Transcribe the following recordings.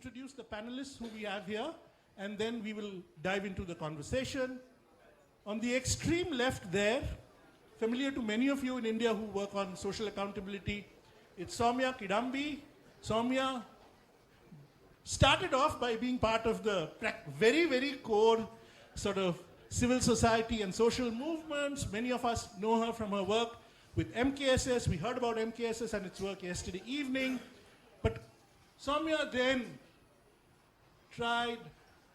introduce the panelists who we have here, and then we will dive into the conversation. On the extreme left there, familiar to many of you in India who work on social accountability, it's Soumya Kidambi. Soumya started off by being part of the very, very core sort of civil society and social movements. Many of us know her from her work with MKSS. We heard about MKSS and its work yesterday evening. But Soumya then tried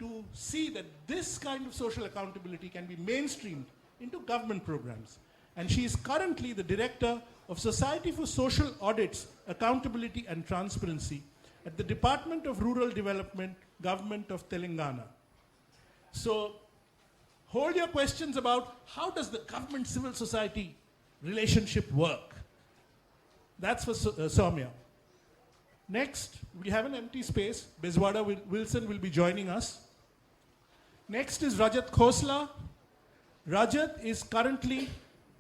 to see that this kind of social accountability can be mainstreamed into government programs. And she is currently the director of Society for Social Audits, Accountability and Transparency at the Department of Rural Development, Government of Telangana. So hold your questions about how does the government-civil society relationship work. That's for Soumya. Next, we have an empty space. Bezwada Wilson will be joining us. Next is Rajat Khosla. Rajat is currently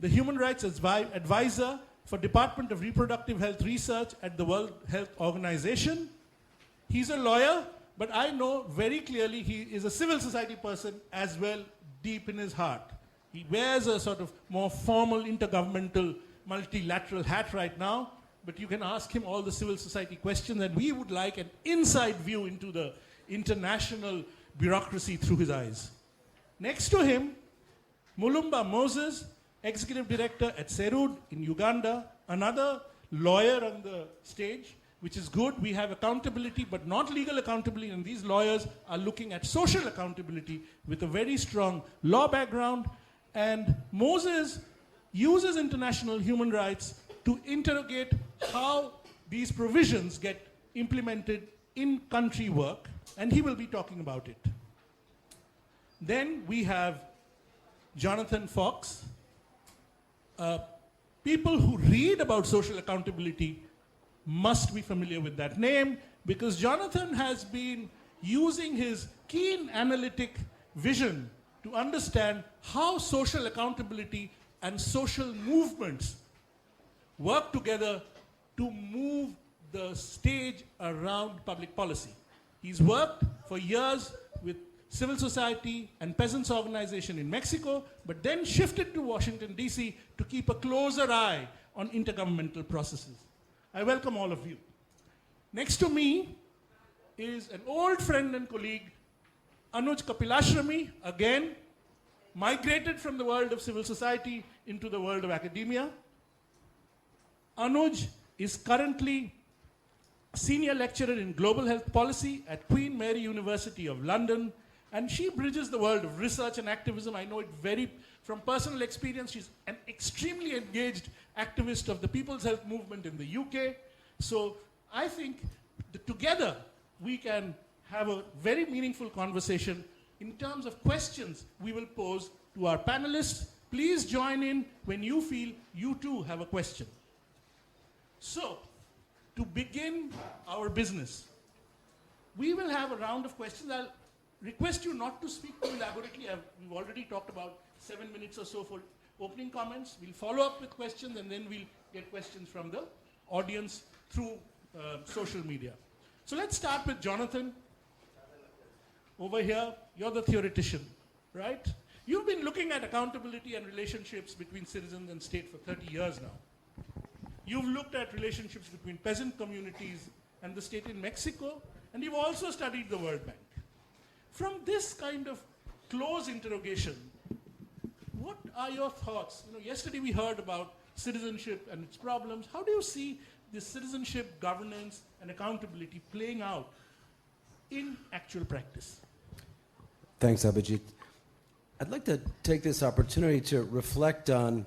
the Human Rights Advisor for Department of Reproductive Health Research at the World Health Organization. He's a lawyer, but I know very clearly he is a civil society person as well, deep in his heart. He wears a sort of more formal intergovernmental multilateral hat right now, but you can ask him all the civil society questions, and we would like an inside view into the international bureaucracy through his eyes. Next to him, Mulumba Moses, Executive Director at Serud in Uganda, another lawyer on the stage, which is good. We have accountability, but not legal accountability, and these lawyers are looking at social accountability with a very strong law background. And Moses uses international human rights to interrogate how these provisions get implemented in country work, and he will be talking about it. Then we have Jonathan Fox. People who read about social accountability must be familiar with that name, because Jonathan has been using his keen analytic vision to understand how social accountability and social movements work together to move the stage around public policy. He's worked for years with civil society and peasants organization in Mexico, but then shifted to Washington, D.C. to keep a closer eye on intergovernmental processes. I welcome all of you. Next to me is an old friend and colleague, Anuj Kapilashrami, again, migrated from the world of civil society into the world of academia. Anuj is currently senior lecturer in global health policy at Queen Mary University of London, and she bridges the world of research and activism. I know it from personal experience. She's an extremely engaged activist of the People's Health Movement in the UK. So I think that together we can have a very meaningful conversation in terms of questions we will pose to our panelists. Please join in when you feel you too have a question. So, to begin our business, we will have a round of questions. I'll request you not to speak too elaborately. We've already talked about 7 minutes or so for opening comments. We'll follow up with questions, and then we'll get questions from the audience through social media. So let's start with Jonathan. Over here, you're the theoretician, right? You've been looking at accountability and relationships between citizens and state for 30 years now. You've looked at relationships between peasant communities and the state in Mexico, and you've also studied the World Bank. From this kind of close interrogation, what are your thoughts? Yesterday we heard about citizenship and its problems. How do you see this citizenship, governance, and accountability playing out in actual practice? Thanks, Abhijit. I'd like to take this opportunity to reflect on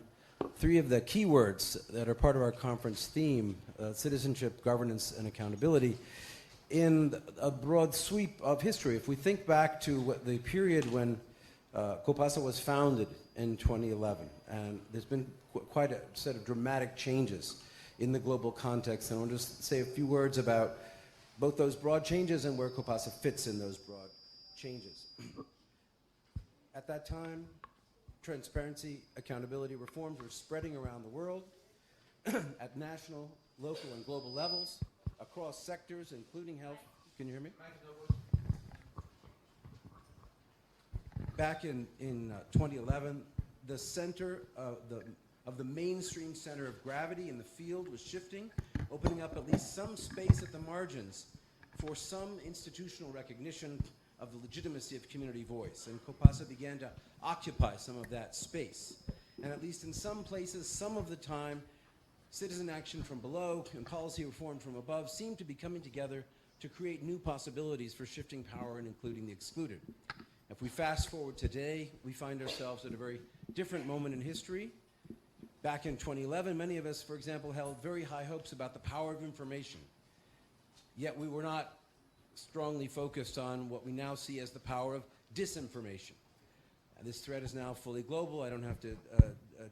three of the key words that are part of our conference theme, citizenship, governance, and accountability, in a broad sweep of history. If we think back to the period when COPASA was founded in 2011, and there's been quite a set of dramatic changes in the global context, and I want to just say a few words about both those broad changes and where COPASA fits in those broad changes. At that time, transparency, accountability reforms were spreading around the world at national, local, and global levels, across sectors, including health, Can you hear me? Back in 2011, the center of the mainstream center of gravity in the field was shifting, opening up at least some space at the margins for some institutional recognition of the legitimacy of community voice. And COPASA began to occupy some of that space. And at least in some places, some of the time, citizen action from below and policy reform from above seem to be coming together to create new possibilities for shifting power and including the excluded. If we fast forward today, we find ourselves at a very different moment in history. Back in 2011, many of us, for example, held very high hopes about the power of information. Yet we were not strongly focused on what we now see as the power of disinformation. This threat is now fully global. I don't have to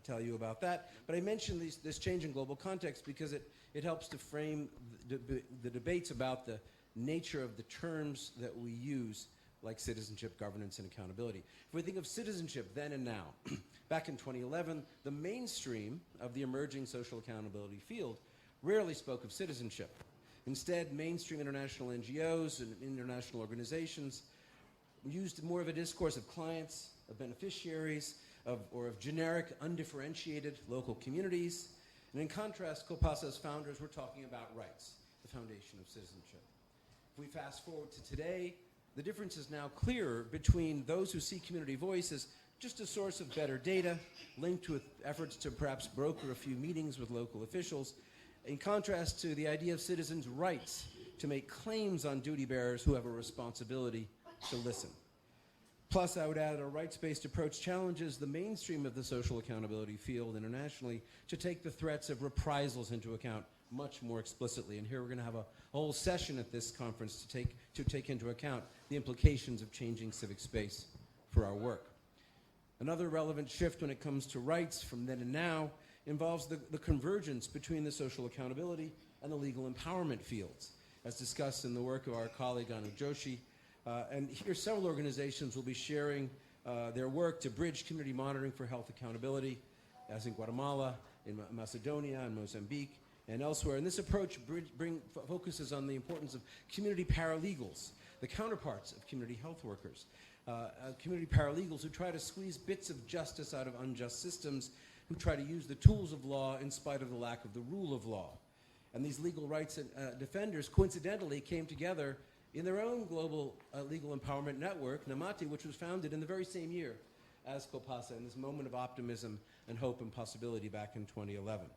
tell you about that. But I mention this change in global context because it helps to frame the debates about the nature of the terms that we use, like citizenship, governance, and accountability. If we think of citizenship then and now, back in 2011, the mainstream of the emerging social accountability field rarely spoke of citizenship. Instead, mainstream international NGOs and international organizations used more of a discourse of clients, of beneficiaries, or of generic, undifferentiated local communities. And in contrast, COPASA's founders were talking about rights, the foundation of citizenship. If we fast forward to today, the difference is now clearer between those who see community voice as just a source of better data, linked with efforts to perhaps broker a few meetings with local officials, in contrast to the idea of citizens' rights to make claims on duty bearers who have a responsibility to listen. Plus, I would add a rights-based approach challenges the mainstream of the social accountability field internationally to take the threats of reprisals into account much more explicitly. And here we're going to have a whole session at this conference to take into account the implications of changing civic space for our work. Another relevant shift when it comes to rights from then and now involves the convergence between the social accountability and the legal empowerment fields, as discussed in the work of our colleague Anu Joshi. And here several organizations will be sharing their work to bridge community monitoring for health accountability, as in Guatemala, in Macedonia, and Mozambique, and elsewhere. And this approach focuses on the importance of community paralegals, the counterparts of community health workers, community paralegals who try to squeeze bits of justice out of unjust systems, who try to use the tools of law in spite of the lack of the rule of law. And these legal rights defenders coincidentally came together in their own global legal empowerment network, Namati, which was founded in the very same year as COPASA, in this moment of optimism and hope and possibility back in 2011.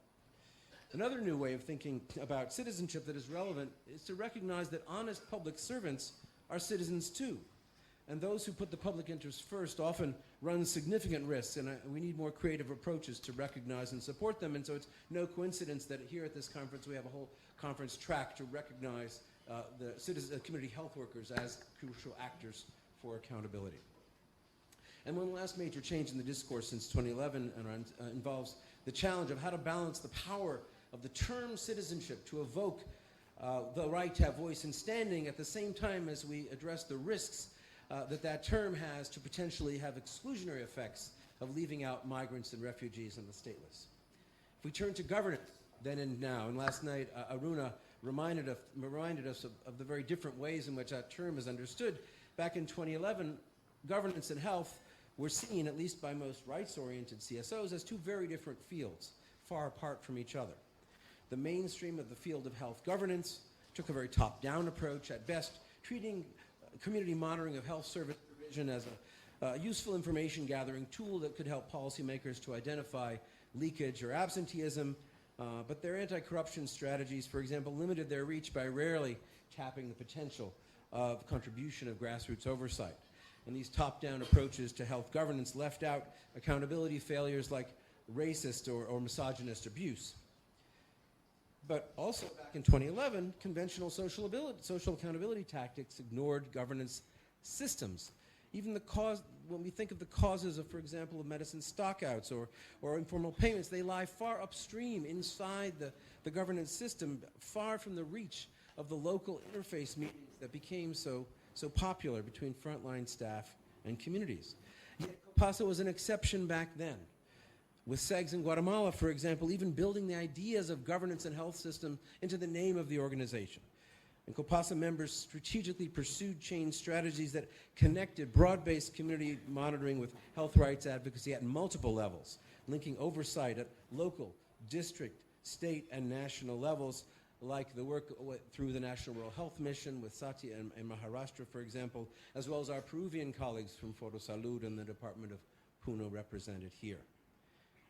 Another new way of thinking about citizenship that is relevant is to recognize that honest public servants are citizens too. And those who put the public interest first often run significant risks, and we need more creative approaches to recognize and support them. And so it's no coincidence that here at this conference we have a whole conference track to recognize the community health workers as crucial actors for accountability. And one last major change in the discourse since 2011 involves the challenge of how to balance the power of the term citizenship to evoke the right to have voice and standing at the same time as we address the risks that term has to potentially have exclusionary effects of leaving out migrants and refugees and the stateless. If we turn to governance, then and now, and last night Aruna reminded us of the very different ways in which that term is understood. Back in 2011, governance and health were seen, at least by most rights-oriented CSOs, as two very different fields, far apart from each other. The mainstream of the field of health governance took a very top-down approach, at best treating community monitoring of health service provision as a useful information gathering tool that could help policymakers to identify leakage or absenteeism, but their anti-corruption strategies, for example, limited their reach by rarely tapping the potential of contribution of grassroots oversight. And these top-down approaches to health governance left out accountability failures like racist or misogynist abuse. But also back in 2011, conventional social accountability tactics ignored governance systems. Even when we think of the causes of, for example, of medicine stockouts or informal payments, they lie far upstream inside the governance system, far from the reach of the local interface meetings that became so popular between frontline staff and communities. Yet COPASA was an exception back then. With SEGS in Guatemala, for example, even building the ideas of governance and health system into the name of the organization. And COPASA members strategically pursued change strategies that connected broad-based community monitoring with health rights advocacy at multiple levels, linking oversight at local, district, state, and national levels, like the work through the National Rural Health Mission with Satya in Maharashtra, for example, as well as our Peruvian colleagues from Fotosalud and the Department of Puno represented here.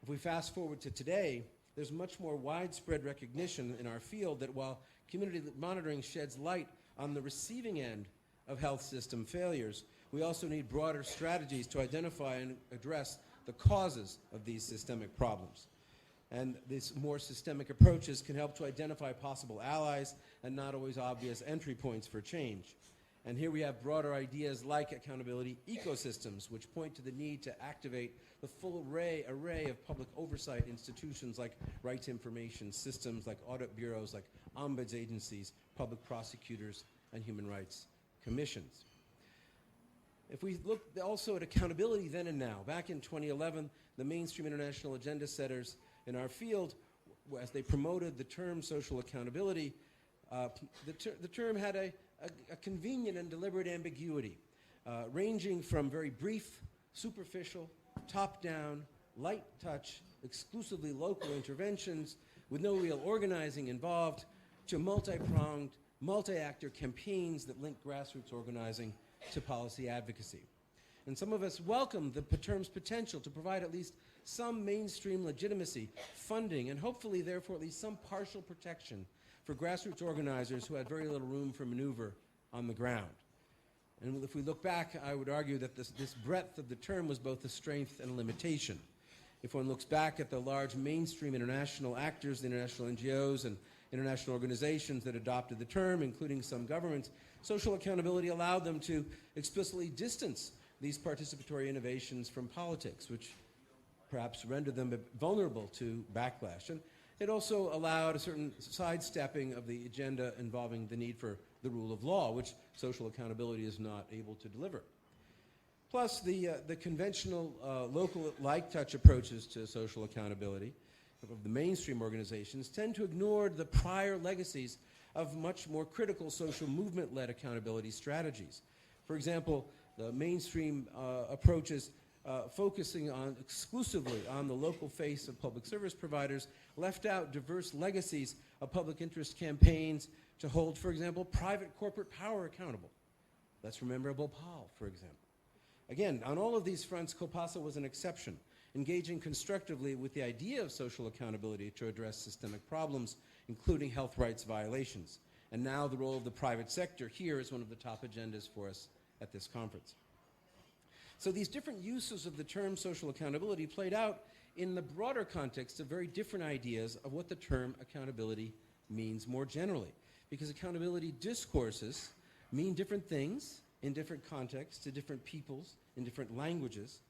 If we fast forward to today, there's much more widespread recognition in our field that while community monitoring sheds light on the receiving end of health system failures, we also need broader strategies to identify and address the causes of these systemic problems. And these more systemic approaches can help to identify possible allies and not always obvious entry points for change. And here we have broader ideas like accountability ecosystems, which point to the need to activate the full array of public oversight institutions like rights information systems, like audit bureaus, like ombuds agencies, public prosecutors, and human rights commissions. If we look also at accountability then and now, back in 2011, the mainstream international agenda setters in our field, as they promoted the term social accountability, the term had a convenient and deliberate ambiguity, ranging from very brief, superficial, top-down, light touch, exclusively local interventions with no real organizing involved, to multi-pronged, multi-actor campaigns that link grassroots organizing to policy advocacy. And some of us welcome the term's potential to provide at least some mainstream legitimacy, funding, and hopefully, therefore, at least some partial protection for grassroots organizers who had very little room for maneuver on the ground. And if we look back, I would argue that this breadth of the term was both a strength and a limitation. If one looks back at the large mainstream international actors, the international NGOs and international organizations that adopted the term, including some governments, social accountability allowed them to explicitly distance these participatory innovations from politics, which perhaps rendered them vulnerable to backlash. And it also allowed a certain sidestepping of the agenda involving the need for the rule of law, which social accountability is not able to deliver. Plus, the conventional local light touch approaches to social accountability of the mainstream organizations tend to ignore the prior legacies of much more critical social movement-led accountability strategies. For example, the mainstream approaches focusing exclusively on the local face of public service providers left out diverse legacies of public interest campaigns to hold, for example, private corporate power accountable. Let's remember Bhopal, for example. Again, on all of these fronts, COPASA was an exception, engaging constructively with the idea of social accountability to address systemic problems, including health rights violations. And now the role of the private sector here is one of the top agendas for us at this conference. So these different uses of the term social accountability played out in the broader context of very different ideas of what the term accountability means more generally. Because accountability discourses mean different things in different contexts to different peoples in different languages.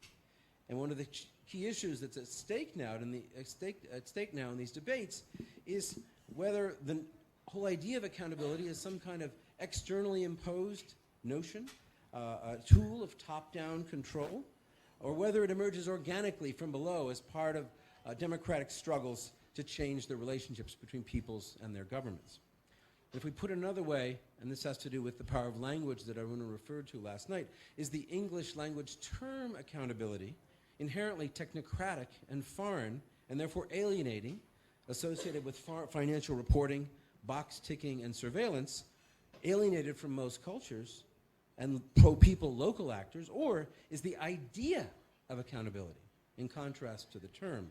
And one of the key issues that's at stake now in these debates is whether the whole idea of accountability is some kind of externally imposed notion, a tool of top-down control, or whether it emerges organically from below as part of democratic struggles to change the relationships between peoples and their governments. If we put it another way, and this has to do with the power of language that Aruna referred to last night, is the English language term accountability inherently technocratic and foreign, and therefore alienating, associated with financial reporting, box ticking, and surveillance, alienated from most cultures and pro-people local actors, or is the idea of accountability, in contrast to the term,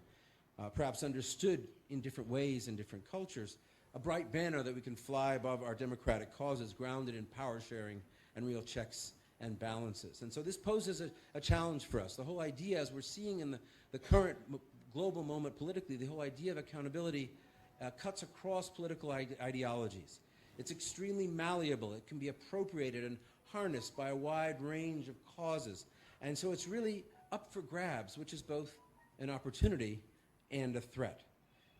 perhaps understood in different ways in different cultures, a bright banner that we can fly above our democratic causes, grounded in power sharing and real checks and balances. And so this poses a challenge for us. The whole idea, as we're seeing in the current global moment politically, the whole idea of accountability cuts across political ideologies. It's extremely malleable. It can be appropriated and harnessed by a wide range of causes. And so it's really up for grabs, which is both an opportunity and a threat.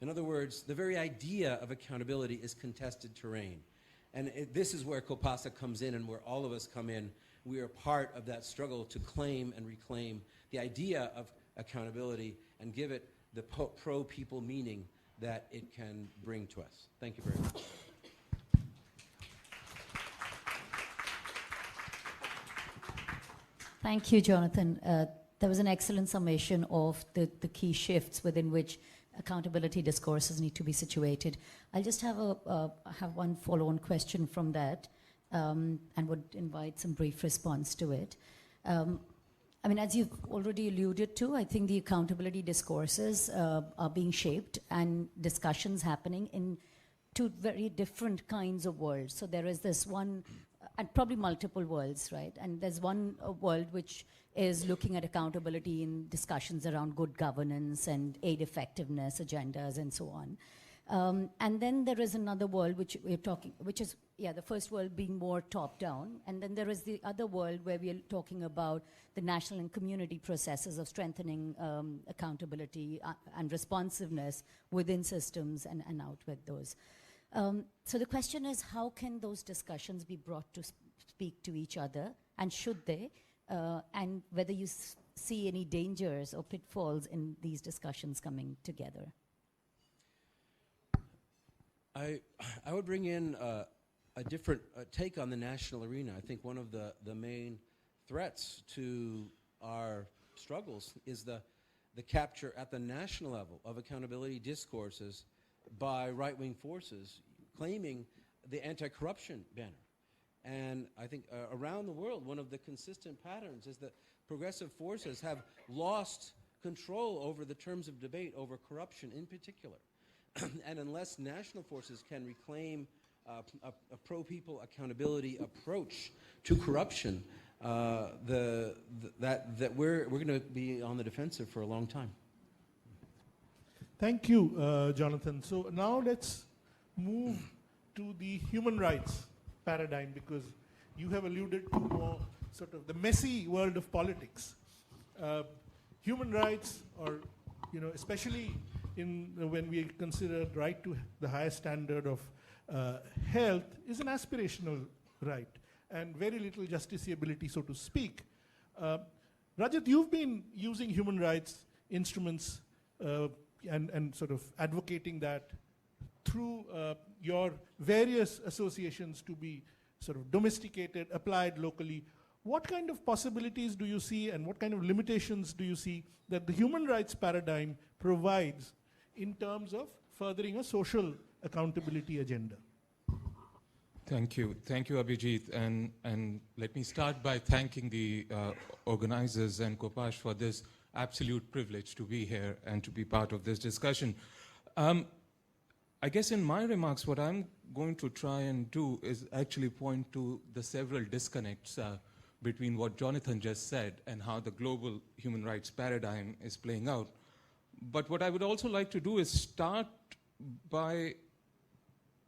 In other words, the very idea of accountability is contested terrain. And this is where COPASA comes in and where all of us come in. We are part of that struggle to claim and reclaim the idea of accountability and give it the pro-people meaning that it can bring to us. Thank you very much. Thank you, Jonathan. There was an excellent summation of the key shifts within which accountability discourses need to be situated. I'll just have one follow-on question from that, and would invite some brief response to it. I mean, as you've already alluded to, I think the accountability discourses are being shaped and discussions happening in two very different kinds of worlds. So there is this one, and probably multiple worlds, right? And there's one world which is looking at accountability in discussions around good governance and aid effectiveness agendas and so on. And then there is another world which we're talking, which is, the first world being more top-down. And then there is the other world where we are talking about the national and community processes of strengthening accountability and responsiveness within systems and out with those. So the question is, how can those discussions be brought to speak to each other, and should they? And whether you see any dangers or pitfalls in these discussions coming together. I would bring in a different take on the national arena. I think one of the main threats to our struggles is the capture at the national level of accountability discourses by right-wing forces claiming the anti-corruption banner. And I think around the world, one of the consistent patterns is that progressive forces have lost control over the terms of debate over corruption in particular. And unless national forces can reclaim a pro-people accountability approach to corruption, that we're going to be on the defensive for a long time. Thank you, Jonathan. So now let's move to the human rights paradigm, because you have alluded to more sort of the messy world of politics. Human rights, or especially when we consider right to the highest standard of health, is an aspirational right and very little justiciability, so to speak. Rajat, you've been using human rights instruments and sort of advocating that through your various associations to be sort of domesticated, applied locally. What kind of possibilities do you see, and what kind of limitations do you see that the human rights paradigm provides in terms of furthering a social accountability agenda? Thank you, Abhijit, and let me start by thanking the organizers and Kopash for this absolute privilege to be here and to be part of this discussion. I guess in my remarks, what I'm going to try and do is actually point to the several disconnects between what Jonathan just said and how the global human rights paradigm is playing out. But what I would also like to do is start by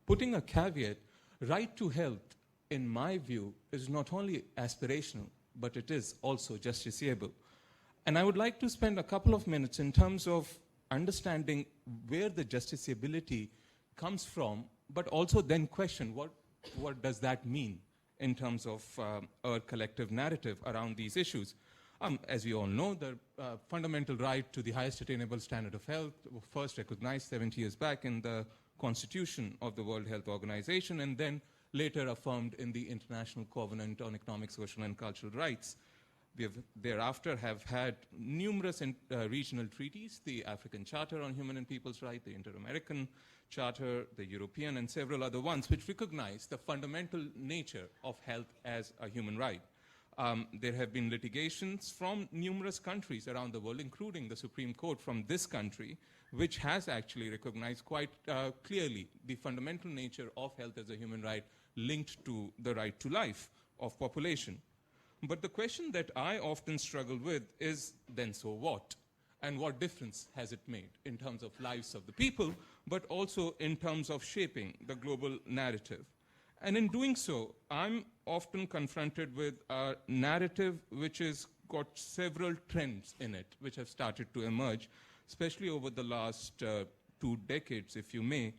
putting a caveat. Right to health, in my view, is not only aspirational, but it is also justiciable. And I would like to spend a couple of minutes in terms of understanding where the justiciability comes from, but also then question what does that mean in terms of our collective narrative around these issues. As we all know, the fundamental right to the highest attainable standard of health was first recognized 70 years back in the Constitution of the World Health Organization, and then later affirmed in the International Covenant on Economic, Social, and Cultural Rights. We have thereafter have had numerous regional treaties, the African Charter on Human and People's Rights, the Inter-American Charter, the European, and several other ones, which recognize the fundamental nature of health as a human right. There have been litigations from numerous countries around the world, including the Supreme Court from this country, which has actually recognized quite clearly the fundamental nature of health as a human right linked to the right to life of population. But the question that I often struggle with is, then so what? And what difference has it made in terms of lives of the people, but also in terms of shaping the global narrative? And in doing so, I'm often confronted with a narrative which has got several trends in it, which have started to emerge, especially over the last 2 decades, if you may.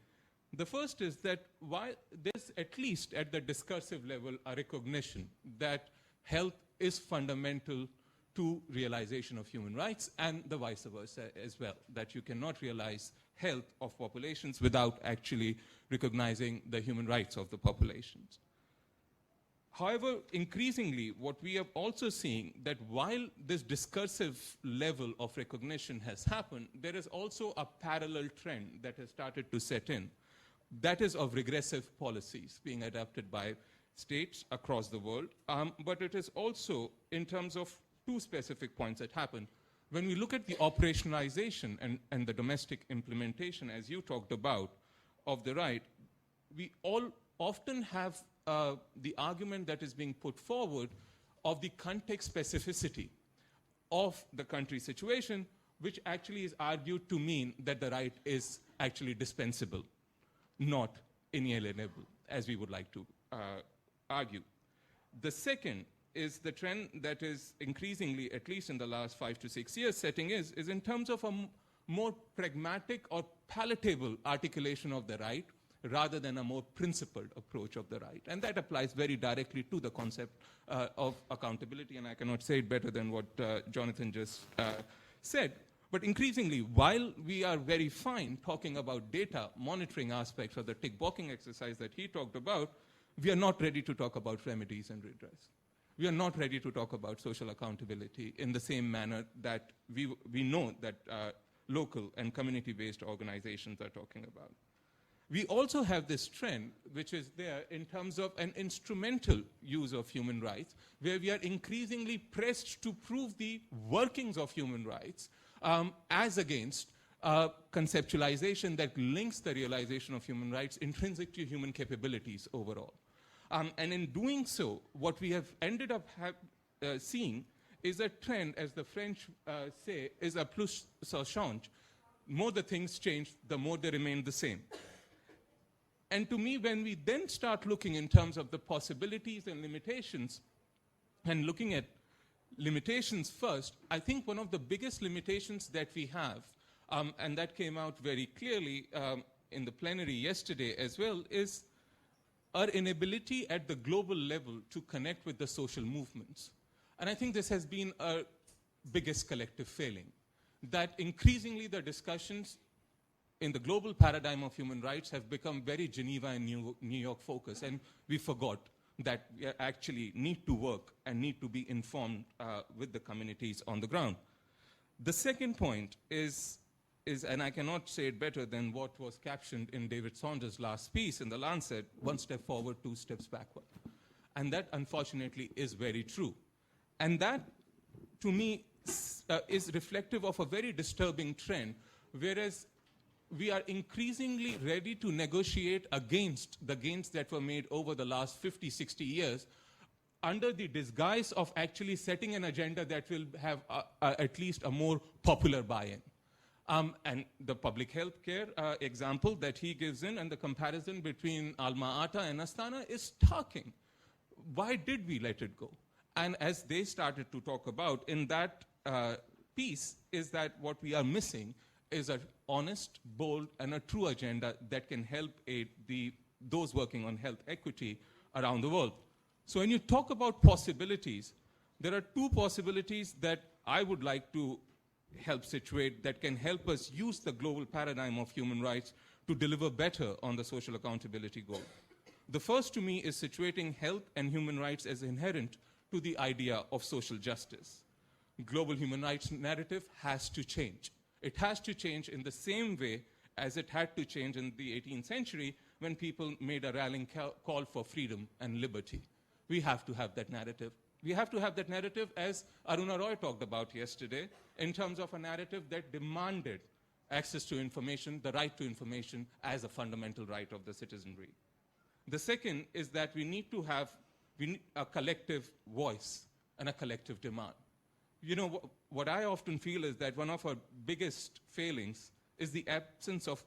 The first is that while there's, at least at the discursive level, a recognition that health is fundamental to realization of human rights, and the vice versa as well, that you cannot realize health of populations without actually recognizing the human rights of the populations. However, increasingly, what we are also seeing that while this discursive level of recognition has happened, there is also a parallel trend that has started to set in. That is of regressive policies being adopted by states across the world, but it is also in terms of two specific points that happen. When we look at the operationalization and the domestic implementation, as you talked about, of the right, we all often have the argument that is being put forward of the context specificity of the country situation, which actually is argued to mean that the right is actually dispensable, not inalienable, as we would like to argue. The second is the trend that is increasingly, at least in the last 5 to 6 years, setting is in terms of a more pragmatic or palatable articulation of the right, rather than a more principled approach of the right. And that applies very directly to the concept of accountability, and I cannot say it better than what Jonathan just said. But increasingly, while we are very fine talking about data monitoring aspects of the tick-boxing exercise that he talked about, we are not ready to talk about remedies and redress. We are not ready to talk about social accountability in the same manner that we know that local and community-based organizations are talking about. We also have this trend, which is there in terms of an instrumental use of human rights, where we are increasingly pressed to prove the workings of human rights as against conceptualization that links the realization of human rights intrinsic to human capabilities overall. And in doing so, what we have ended up seeing is a trend, as the French say, is a plus ça change. More the things change, the more they remain the same. And to me, when we then start looking in terms of the possibilities and limitations, and looking at limitations first, I think one of the biggest limitations that we have, and that came out very clearly in the plenary yesterday as well, is our inability at the global level to connect with the social movements. And I think this has been our biggest collective failing, that increasingly the discussions in the global paradigm of human rights have become very Geneva and New York focused, and we forgot that we actually need to work and need to be informed with the communities on the ground. The second point is, and I cannot say it better than what was captioned in David Saunders' last piece in The Lancet, 1 step forward, 2 steps backward. And that, unfortunately, is very true. And that, to me, is reflective of a very disturbing trend, whereas we are increasingly ready to negotiate against the gains that were made over the last 50, 60 years under the disguise of actually setting an agenda that will have at least a more popular buy-in. And the public health care example that he gives in and the comparison between Alma-Ata and Astana is starking. Why did we let it go? And as they started to talk about in that piece, is that what we are missing is an honest, bold, and a true agenda that can help aid those working on health equity around the world. So when you talk about possibilities, there are two possibilities that I would like to help situate that can help us use the global paradigm of human rights to deliver better on the social accountability goal. The first to me is situating health and human rights as inherent to the idea of social justice. Global human rights narrative has to change. It has to change in the same way as it had to change in the 18th century when people made a rallying call for freedom and liberty. We have to have that narrative. We have to have that narrative, as Aruna Roy talked about yesterday, in terms of a narrative that demanded access to information, the right to information, as a fundamental right of the citizenry. The second is that we need to have a collective voice and a collective demand. You know, what I often feel is that one of our biggest failings is the absence of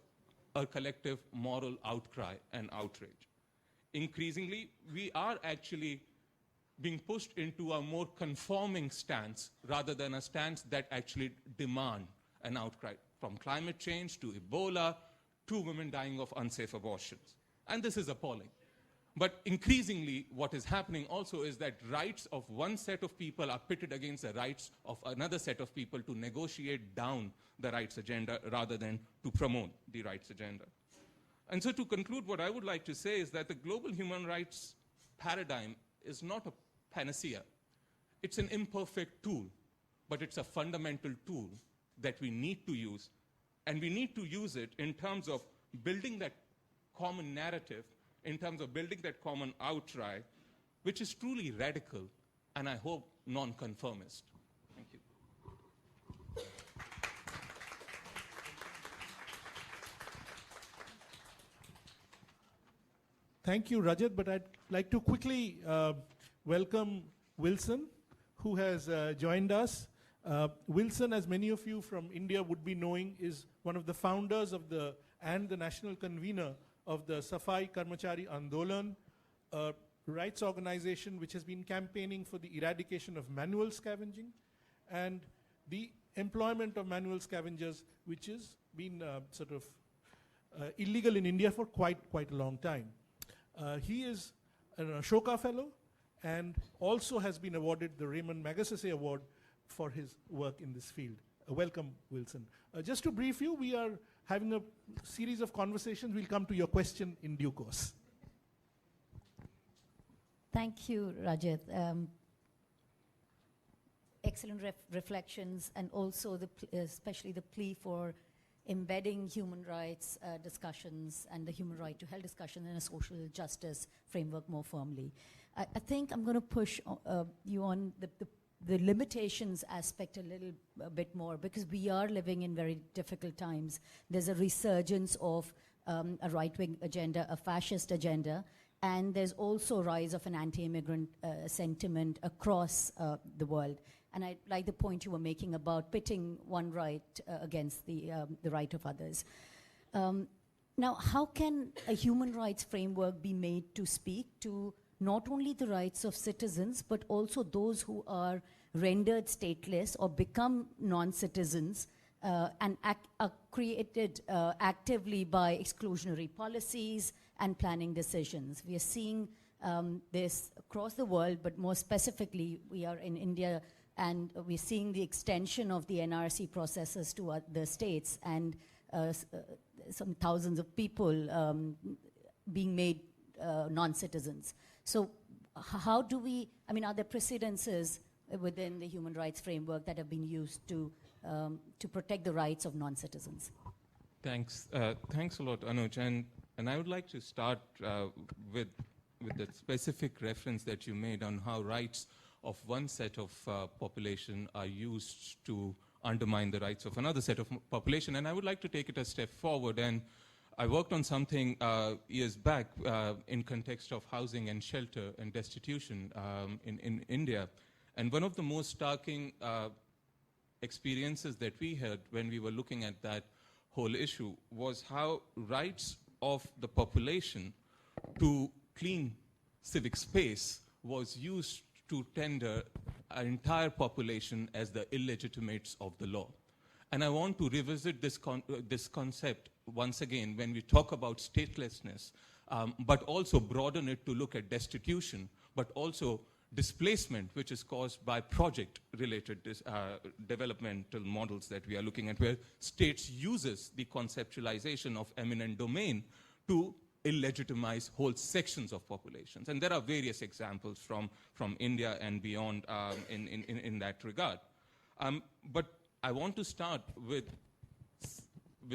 a collective moral outcry and outrage. Increasingly, we are actually being pushed into a more conforming stance rather than a stance that actually demand an outcry, from climate change to Ebola to women dying of unsafe abortions. And this is appalling. But increasingly, what is happening also is that rights of one set of people are pitted against the rights of another set of people to negotiate down the rights agenda rather than to promote the rights agenda. And so to conclude, what I would like to say is that the global human rights paradigm is not a panacea. It's an imperfect tool, but it's a fundamental tool that we need to use. And we need to use it in terms of building that common narrative, in terms of building that common outcry, which is truly radical and I hope non-conformist. Thank you. Thank you, Rajat, but I'd like to quickly welcome Wilson, who has joined us. Wilson, as many of you from India would be knowing, is one of the founders of and the national convener of the Safai Karmachari Andolan, a rights organization which has been campaigning for the eradication of manual scavenging and the employment of manual scavengers, which has been illegal in India for quite a long time. He is an Ashoka Fellow and also has been awarded the Raymond Magsaysay Award for his work in this field. Welcome, Wilson. Just to brief you, we are having a series of conversations. We'll come to your question in due course. Thank you, Rajat. Excellent reflections, and also especially the plea for embedding human rights discussions and the human right to health discussion in a social justice framework more firmly. I think I'm going to push you on the limitations aspect a bit more, because we are living in very difficult times. There's a resurgence of a right-wing agenda, a fascist agenda, and there's also a rise of an anti-immigrant sentiment across the world. And I like the point you were making about pitting one right against the right of others. Now, how can a human rights framework be made to speak to not only the rights of citizens, but also those who are rendered stateless or become non-citizens and are created actively by exclusionary policies and planning decisions? We are seeing this across the world, but more specifically, we are in India, and we're seeing the extension of the NRC processes to other states, and some thousands of people being made non-citizens. So how do we, are there precedences within the human rights framework that have been used to protect the rights of non-citizens? Thanks. Thanks a lot, Anuj. And I would like to start with the specific reference that you made on how rights of one set of population are used to undermine the rights of another set of population. And I would like to take it a step forward. And I worked on something years back in context of housing and shelter and destitution in India. And one of the most starking experiences that we had when we were looking at that whole issue was how rights of the population to clean civic space was used to tender an entire population as the illegitimates of the law. And I want to revisit this concept once again when we talk about statelessness, but also broaden it to look at destitution, but also displacement, which is caused by project-related developmental models that we are looking at, where states uses the conceptualization of eminent domain to illegitimize whole sections of populations. And there are various examples from India and beyond in that regard. But I want to start with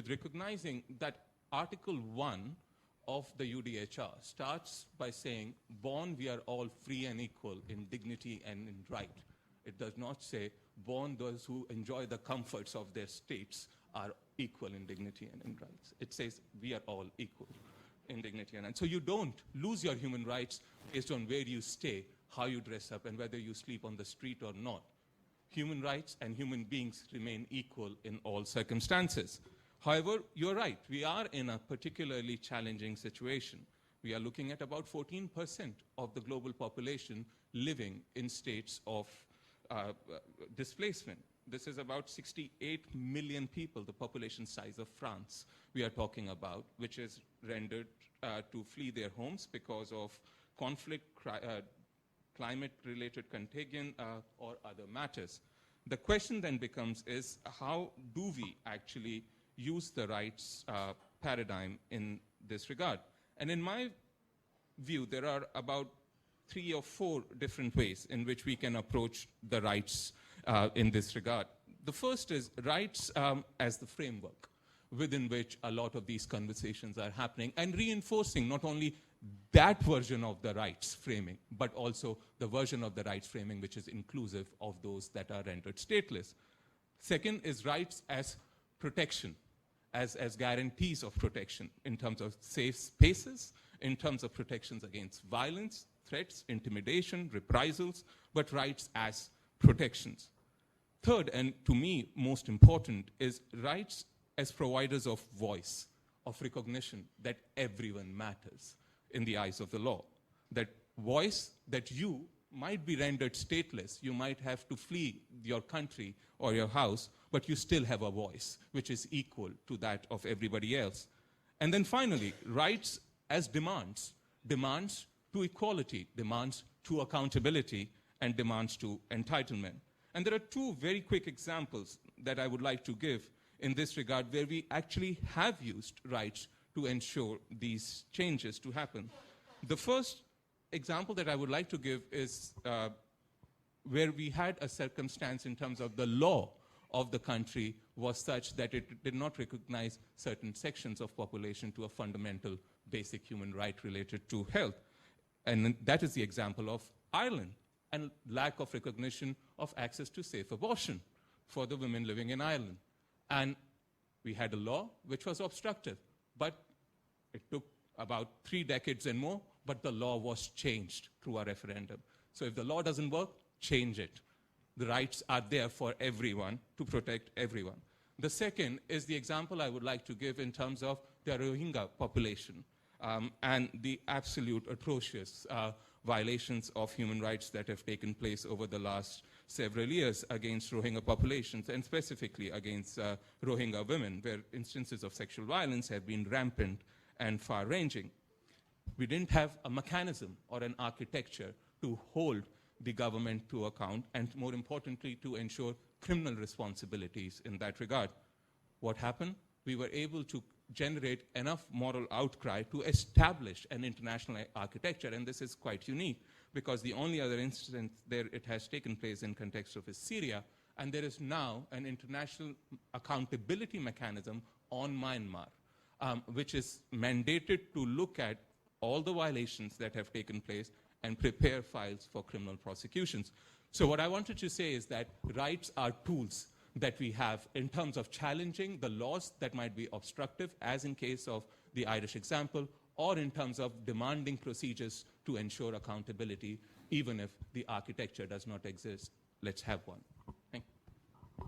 recognizing that Article 1 of the UDHR starts by saying, born we are all free and equal in dignity and in right. It does not say, born those who enjoy the comforts of their states are equal in dignity and in rights. It says we are all equal in dignity and rights. So you don't lose your human rights based on where you stay, how you dress up, and whether you sleep on the street or not. Human rights and human beings remain equal in all circumstances. However, you're right, we are in a particularly challenging situation. We are looking at about 14% of the global population living in states of displacement. This is about 68 million people, the population size of France we are talking about, which is rendered to flee their homes because of conflict, climate-related contagion, or other matters. The question then becomes is, how do we actually use the rights paradigm in this regard? And in my view, there are about 3 or 4 different ways in which we can approach the rights in this regard. The first is rights as the framework within which a lot of these conversations are happening, and reinforcing not only that version of the rights framing, but also the version of the rights framing which is inclusive of those that are rendered stateless. Second is rights as protection, as guarantees of protection in terms of safe spaces, in terms of protections against violence, threats, intimidation, reprisals, but rights as protections. Third, and to me most important, is rights as providers of voice, of recognition that everyone matters in the eyes of the law. That voice that you might be rendered stateless, you might have to flee your country or your house, but you still have a voice which is equal to that of everybody else. And then finally, rights as demands, demands to equality, demands to accountability, and demands to entitlement. And there are 2 very quick examples that I would like to give in this regard where we actually have used rights to ensure these changes to happen. The first example that I would like to give is where we had a circumstance in terms of the law of the country was such that it did not recognize certain sections of population to a fundamental basic human right related to health. And that is the example of Ireland, and lack of recognition of access to safe abortion for the women living in Ireland. And we had a law which was obstructive, but it took about 3 decades and more, but the law was changed through a referendum. So if the law doesn't work, change it. The rights are there for everyone to protect everyone. The second is the example I would like to give in terms of the Rohingya population and the absolute atrocious violations of human rights that have taken place over the last several years against Rohingya populations, and specifically against Rohingya women, where instances of sexual violence have been rampant and far-ranging. We didn't have a mechanism or an architecture to hold the government to account, and more importantly, to ensure criminal responsibilities in that regard. What happened? We were able to generate enough moral outcry to establish an international architecture, and this is quite unique because the only other instance there it has taken place in context of is Syria, and there is now an international accountability mechanism on Myanmar, which is mandated to look at all the violations that have taken place and prepare files for criminal prosecutions. So what I wanted to say is that rights are tools that we have in terms of challenging the laws that might be obstructive, as in case of the Irish example, or in terms of demanding procedures to ensure accountability, even if the architecture does not exist. Let's have one. Thank you.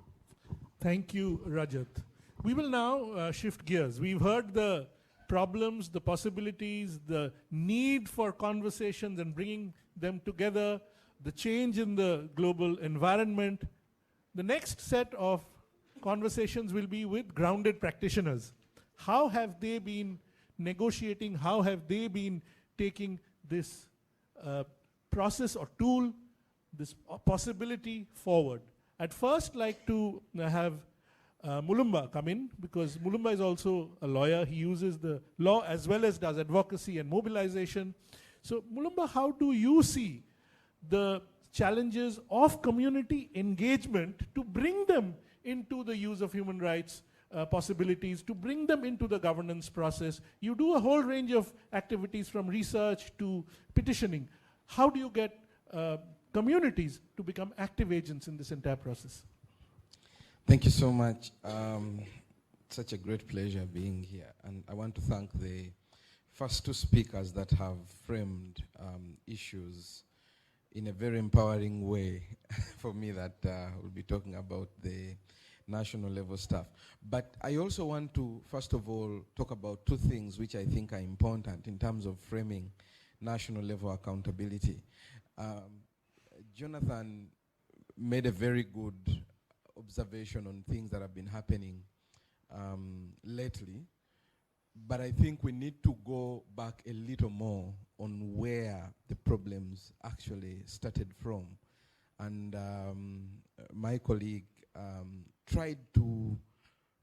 Thank you, Rajat. We will now shift gears. We've heard the problems, the possibilities, the need for conversations and bringing them together, the change in the global environment. The next set of conversations will be with grounded practitioners. How have they been negotiating? How have they been taking this process or tool, this possibility forward? I'd first like to have Mulumba come in, because Mulumba is also a lawyer. He uses the law as well as does advocacy and mobilization. So Mulumba, how do you see the challenges of community engagement to bring them into the use of human rights possibilities, to bring them into the governance process? You do a whole range of activities from research to petitioning. How do you get communities to become active agents in this entire process? Thank you so much. Such a great pleasure being here. And I want to thank the first 2 speakers that have framed issues in a very empowering way for me, that we'll be talking about the national level stuff. But I also want to, first of all, talk about 2 things which I think are important in terms of framing national level accountability. Jonathan made a very good observation on things that have been happening lately, but I think we need to go back a little more on where the problems actually started from. And my colleague tried to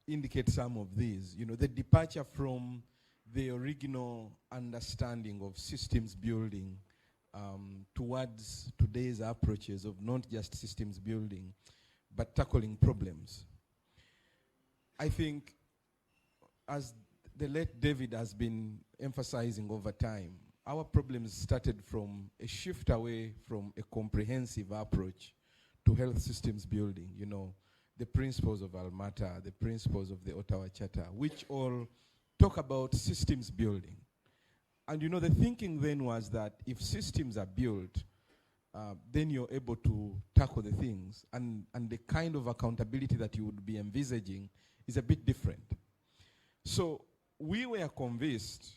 indicate some of these. You know, the departure from the original understanding of systems building towards today's approaches of not just systems building, but tackling problems. I think, as the late David has been emphasizing over time, our problems started from a shift away from a comprehensive approach to health systems building. You know, the principles of Almata, the principles of the Ottawa Charter, which all talk about systems building. And you know, the thinking then was that if systems are built, then you're able to tackle the things, and the kind of accountability that you would be envisaging is a bit different. So we were convinced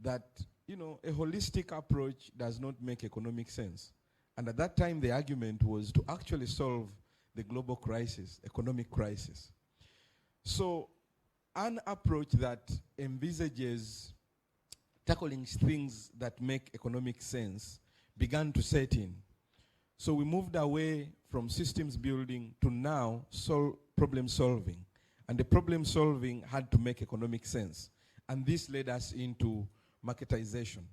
that, you know, a holistic approach does not make economic sense. And at that time, the argument was to actually solve the global crisis, economic crisis. So an approach that envisages tackling things that make economic sense began to set in. So we moved away from systems building to now problem solving. And the problem solving had to make economic sense. And this led us into marketization.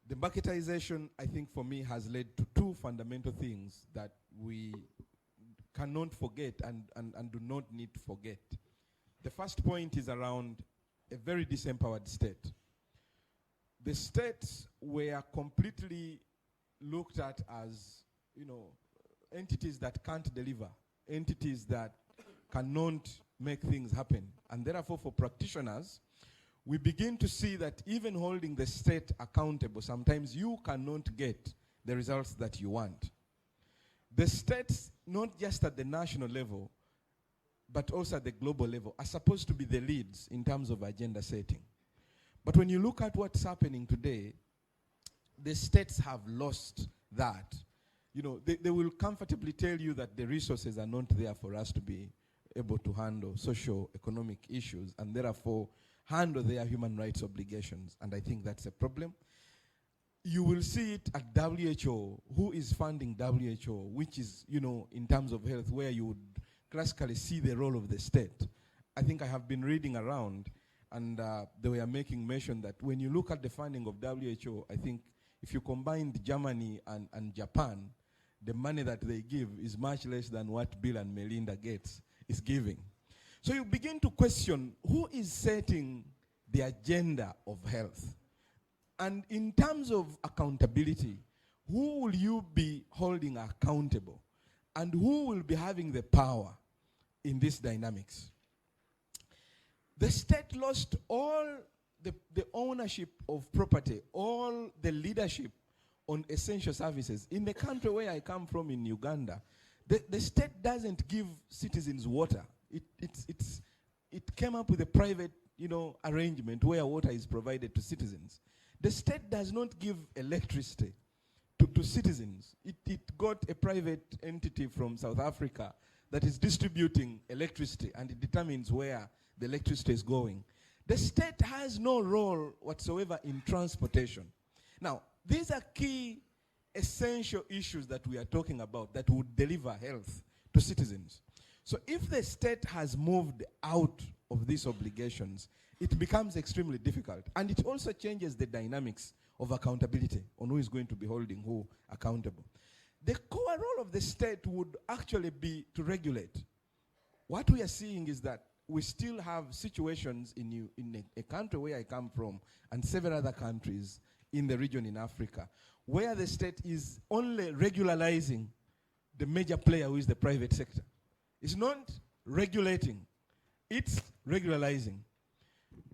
The marketization, I think for me, has led to two fundamental things that we cannot forget and do not need to forget. The first point is around a very disempowered state. The states were completely looked at as, you know, entities that can't deliver, entities that cannot make things happen. And therefore, for practitioners, we begin to see that even holding the state accountable, sometimes you cannot get the results that you want. The states, not just at the national level, but also at the global level, are supposed to be the leads in terms of agenda setting. But when you look at what's happening today, the states have lost that. You know, they will comfortably tell you that the resources are not there for us to be able to handle socio-economic issues and therefore handle their human rights obligations. And I think that's a problem. You will see it at WHO. Who is funding WHO? Which is, you know, in terms of health, where you would classically see the role of the state. I think I have been reading around, and they were making mention that when you look at the funding of WHO, I think if you combine Germany and Japan, the money that they give is much less than what Bill and Melinda Gates is giving. So you begin to question who is setting the agenda of health. And in terms of accountability, who will you be holding accountable? And who will be having the power in these dynamics? The state lost all the ownership of property, all the leadership on essential services. In the country where I come from, in Uganda, the state doesn't give citizens water. It came up with a private, you know, arrangement where water is provided to citizens. The state does not give electricity to citizens. It got a private entity from South Africa that is distributing electricity, and it determines where the electricity is going. The state has no role whatsoever in transportation. Now, these are key essential issues that we are talking about that would deliver health to citizens. So if the state has moved out of these obligations, it becomes extremely difficult. And it also changes the dynamics of accountability on who is going to be holding who accountable. The core role of the state would actually be to regulate. What we are seeing is that we still have situations in a country where I come from and several other countries in the region in Africa where the state is only regularizing the major player who is the private sector. It's not regulating, it's regularizing.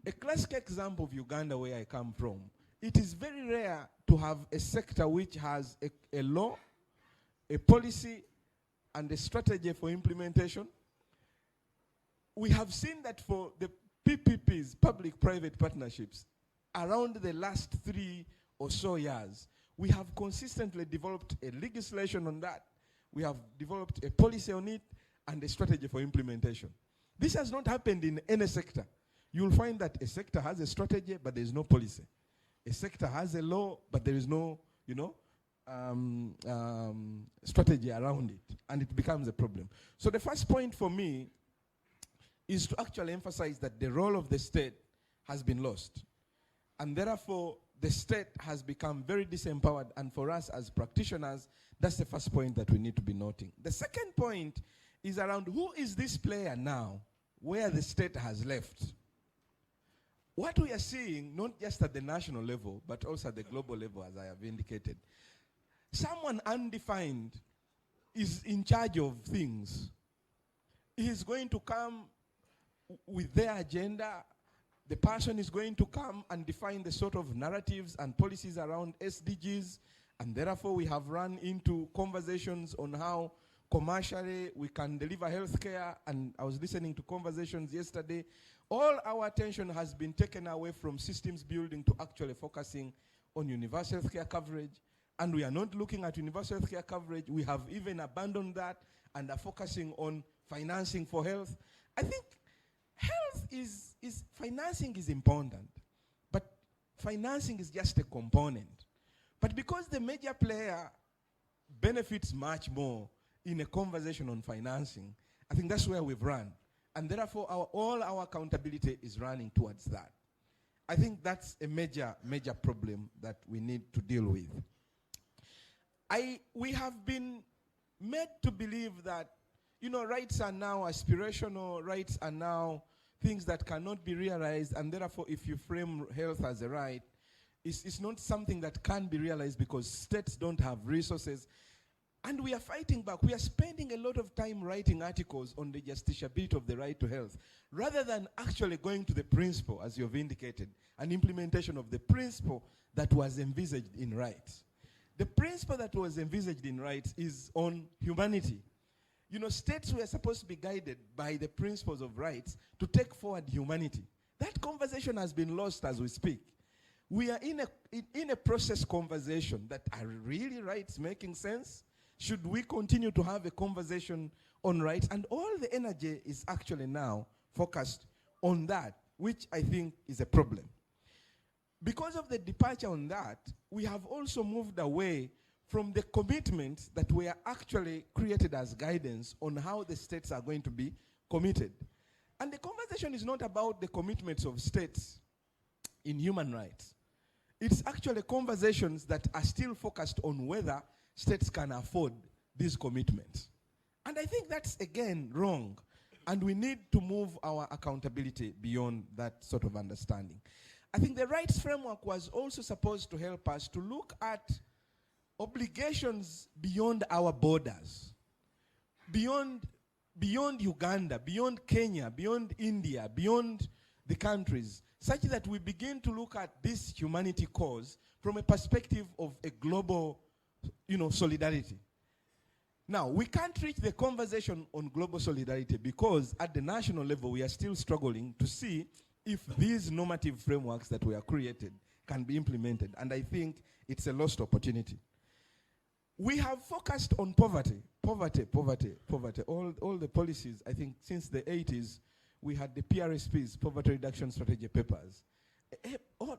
A classic example of Uganda where I come from, it is very rare to have a sector which has a law, a policy, and a strategy for implementation. We have seen that for the PPPs, public-private partnerships, around the last 3 or so years, we have consistently developed a legislation on that. We have developed a policy on it and a strategy for implementation. This has not happened in any sector. You'll find that a sector has a strategy, but there is no policy. A sector has a law, but there is no, you know, strategy around it, and it becomes a problem. So the first point for me is to actually emphasize that the role of the state has been lost. And therefore, the state has become very disempowered, and for us as practitioners, that's the first point that we need to be noting. The second point is around who is this player now, where the state has left. What we are seeing, not just at the national level, but also at the global level, as I have indicated, someone undefined is in charge of things. He's going to come with their agenda. The person is going to come and define the sort of narratives and policies around SDGs, and therefore we have run into conversations on how commercially we can deliver healthcare, and I was listening to conversations yesterday. All our attention has been taken away from systems building to actually focusing on universal healthcare coverage, and we are not looking at universal healthcare coverage. We have even abandoned that and are focusing on financing for health. I think health financing is important, but financing is just a component. But because the major player benefits much more in a conversation on financing, I think that's where we've run. And therefore, all our accountability is running towards that. I think that's a major, major problem that we need to deal with. We have been made to believe that, rights are now aspirational, rights are now things that cannot be realized, and therefore, if you frame health as a right, it's not something that can be realized because states don't have resources. And we are fighting back. We are spending a lot of time writing articles on the justiciability of the right to health, rather than actually going to the principle, as you have indicated, an implementation of the principle that was envisaged in rights. The principle that was envisaged in rights is on humanity. States were supposed to be guided by the principles of rights to take forward humanity. That conversation has been lost as we speak. We are in a process conversation that are really rights making sense? Should we continue to have a conversation on rights? And all the energy is actually now focused on that, which I think is a problem. Because of the departure on that, we have also moved away from the commitments that were actually created as guidance on how the states are going to be committed. And the conversation is not about the commitments of states in human rights. It's actually conversations that are still focused on whether states can afford these commitments. And I think that's, again, wrong. And we need to move our accountability beyond that sort of understanding. I think the rights framework was also supposed to help us to look at obligations beyond our borders, beyond Uganda, beyond Kenya, beyond India, beyond the countries, such that we begin to look at this humanity cause from a perspective of a global, solidarity. Now, we can't reach the conversation on global solidarity because at the national level, we are still struggling to see if these normative frameworks that were created can be implemented. And I think it's a lost opportunity. We have focused on poverty. All the policies, I think since the 80s, we had the PRSPs, Poverty Reduction Strategy papers.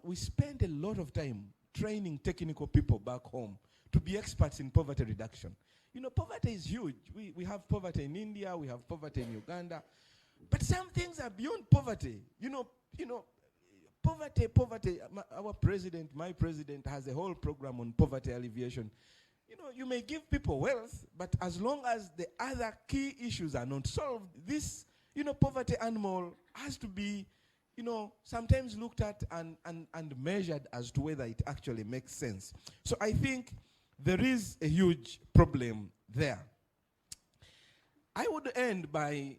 We spent a lot of time training technical people back home to be experts in poverty reduction. Poverty is huge. We have poverty in India, we have poverty in Uganda. But some things are beyond poverty. Poverty. My president has a whole program on poverty alleviation. You may give people wealth, but as long as the other key issues are not solved, this, poverty animal has to be, sometimes looked at and measured as to whether it actually makes sense. So I think there is a huge problem there. I would end by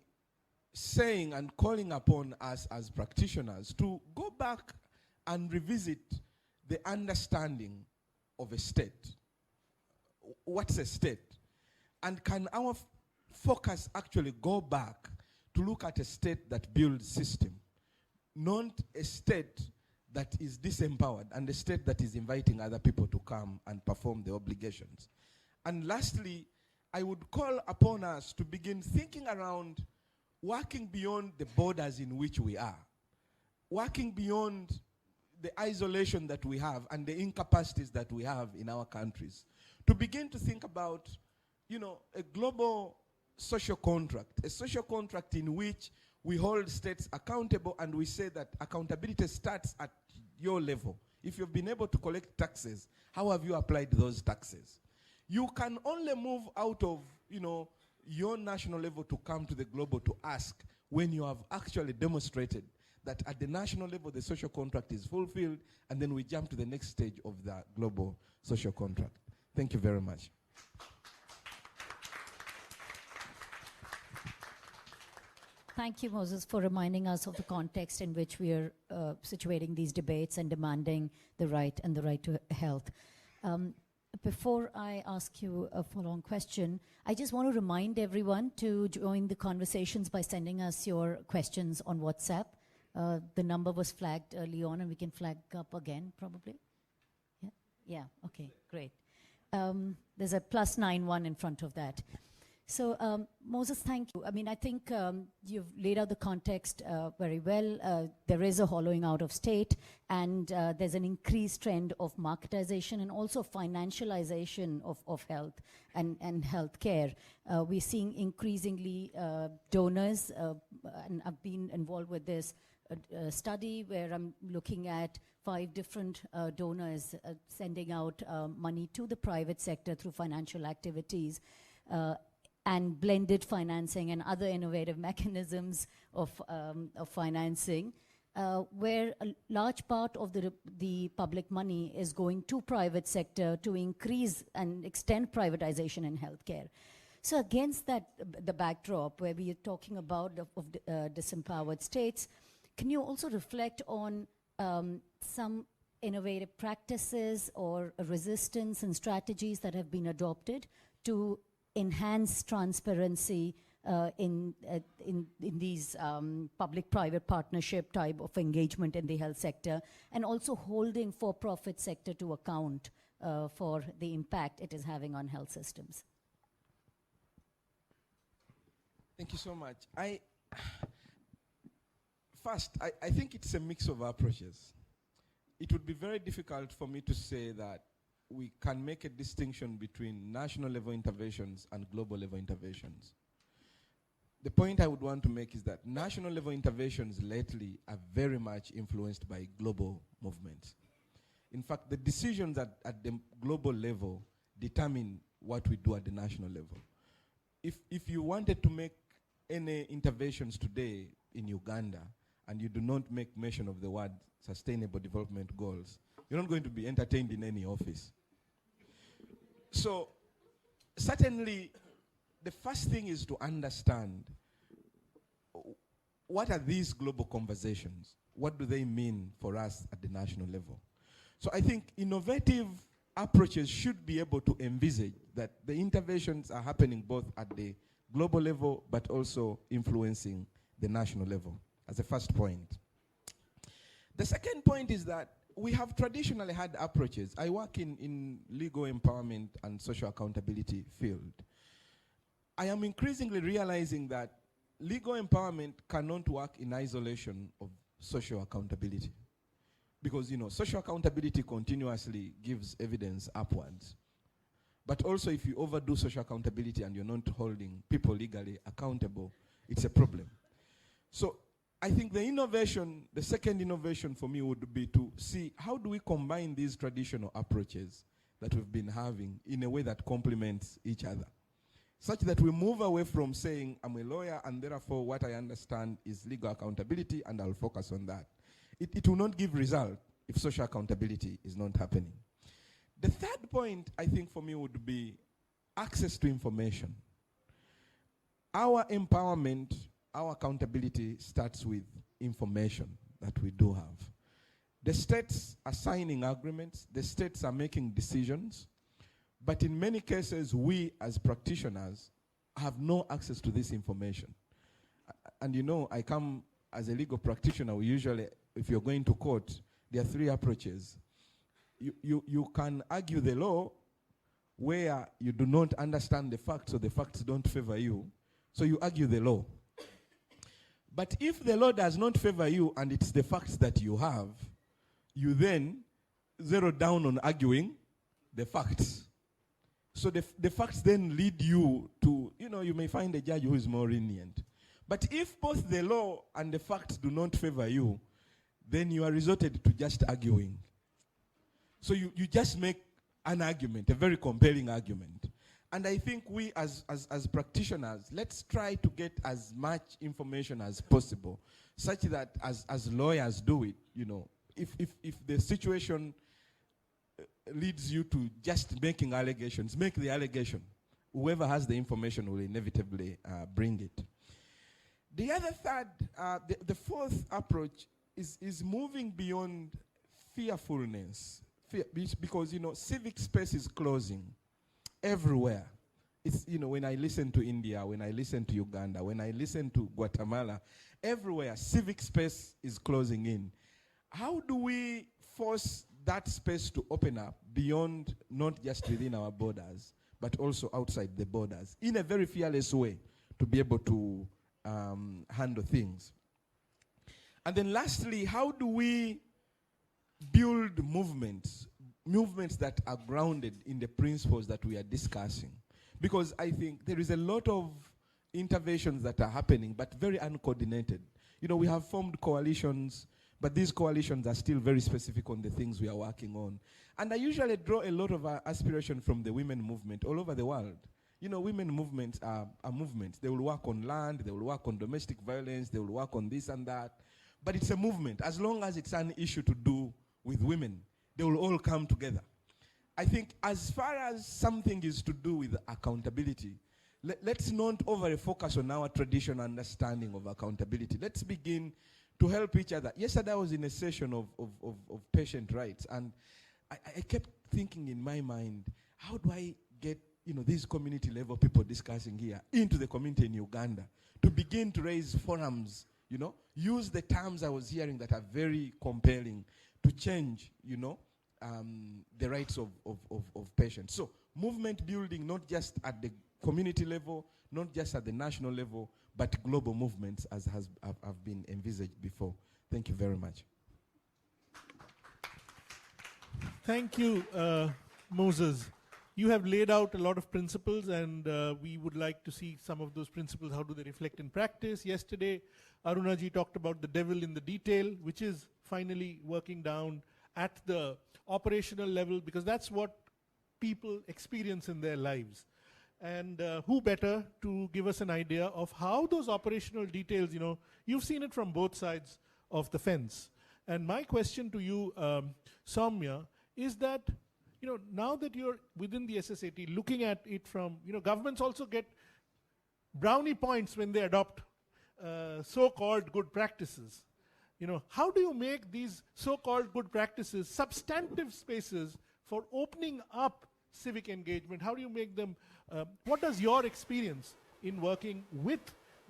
saying and calling upon us as practitioners to go back and revisit the understanding of a state. What's a state? And can our focus actually go back to look at a state that builds system, not a state that is disempowered and a state that is inviting other people to come and perform the obligations. And lastly, I would call upon us to begin thinking around working beyond the borders in which we are, working beyond the isolation that we have and the incapacities that we have in our countries, to begin to think about, a global social contract, a social contract in which we hold states accountable and we say that accountability starts at your level If you've been able to collect taxes, how have you applied those taxes? You can only move out of, your national level to come to the global to ask when you have actually demonstrated that at the national level the social contract is fulfilled, and then we jump to the next stage of the global social contract. Thank you very much. Thank you, Moses, for reminding us of the context in which we are situating these debates and demanding the right and the right to health. Before I ask you a follow-on question, I just want to remind everyone to join the conversations by sending us your questions on WhatsApp. The number was flagged early on, and we can flag up again, probably. Yeah? Yeah, okay, great. There's a +91 in front of that. So, Moses, thank you. I mean, I think you've laid out the context very well. There is a hollowing out of state, and there's an increased trend of marketization and also financialization of health and healthcare. We're seeing increasingly donors, and I've been involved with this study where I'm looking at 5 different donors sending out money to the private sector through financial activities. And blended financing and other innovative mechanisms of financing, where a large part of the public money is going to private sector to increase and extend privatization in healthcare. So against that, the backdrop where we are talking about disempowered states, can you also reflect on some innovative practices or resistance and strategies that have been adopted to enhance transparency in these public-private partnership type of engagement in the health sector, and also holding for-profit sector to account for the impact it is having on health systems? Thank you so much. First, I think it's a mix of approaches. It would be very difficult for me to say that we can make a distinction between national level interventions and global level interventions. The point I would want to make is that national level interventions lately are very much influenced by global movements. In fact, the decisions at the global level determine what we do at the national level. If you wanted to make any interventions today in Uganda and you do not make mention of the word Sustainable Development Goals, you're not going to be entertained in any office. So, certainly, the first thing is to understand what are these global conversations? What do they mean for us at the national level? So I think innovative approaches should be able to envisage that the interventions are happening both at the global level but also influencing the national level, as a first point. The second point is that we have traditionally had approaches. I work in legal empowerment and social accountability field. I am increasingly realizing that legal empowerment cannot work in isolation of social accountability. Because, social accountability continuously gives evidence upwards. But also if you overdo social accountability and you're not holding people legally accountable, it's a problem. So I think the second innovation for me would be to see how do we combine these traditional approaches that we've been having in a way that complements each other, such that we move away from saying, I'm a lawyer and therefore what I understand is legal accountability and I'll focus on that. It will not give result if social accountability is not happening. The third point, I think, for me would be access to information. Our empowerment, our accountability starts with information that we do have. The states are signing agreements, the states are making decisions, but in many cases, we as practitioners have no access to this information. And I come as a legal practitioner, we usually, if you're going to court, there are 3 approaches. You can argue the law where you do not understand the facts or the facts don't favor you, so you argue the law. But if the law does not favor you and it's the facts that you have, you then zero down on arguing the facts. So the facts then lead you to, you may find a judge who is more lenient. But if both the law and the facts do not favor you, then you are resorted to just arguing. So you just make an argument, a very compelling argument. And I think we as practitioners, let's try to get as much information as possible, such that as lawyers do it, you know, if the situation leads you to just making allegations, make the allegation. Whoever has the information will inevitably bring it. The other third, the fourth approach is moving beyond fearfulness. Because, you know, civic space is closing everywhere. It's, you know, when I listen to India, when I listen to Uganda, when I listen to Guatemala, everywhere civic space is closing in. How do we force that space to open up beyond, not just within our borders, but also outside the borders, in a very fearless way, to be able to handle things? And then lastly, how do we build movements that are grounded in the principles that we are discussing? Because I think there is a lot of interventions that are happening, but very uncoordinated. You know, we have formed coalitions, but these coalitions are still very specific on the things we are working on. And I usually draw a lot of aspiration from the women movement all over the world. You know, women movements are movements. They will work on land, they will work on domestic violence, they will work on this and that. But it's a movement. As long as it's an issue to do with women, they will all come together. I think as far as something is to do with accountability, let's not over-focus on our traditional understanding of accountability. Let's begin to help each other. Yesterday I was in a session of patient rights, and I kept thinking in my mind, how do I get, you know, these community level people discussing here into the community in Uganda to begin to raise forums, you know, use the terms I was hearing that are very compelling to change, you know, the rights of patients. So movement building, not just at the community level, not just at the national level, but global movements as have been envisaged before. Thank you very much. Thank you, Moses. You have laid out a lot of principles, and we would like to see some of those principles. How do they reflect in practice? Yesterday, Arunaji talked about the devil in the detail, which is finally working down at the operational level, because that's what people experience in their lives. And who better to give us an idea of how those operational details, you know, you've seen it from both sides of the fence. And my question to you, Soumya, is that, you know, now that you're within the SSAT, looking at it from, you know, governments also get brownie points when they adopt so-called good practices. You know, how do you make these so-called good practices substantive spaces for opening up civic engagement? How do you make them, what does your experience in working with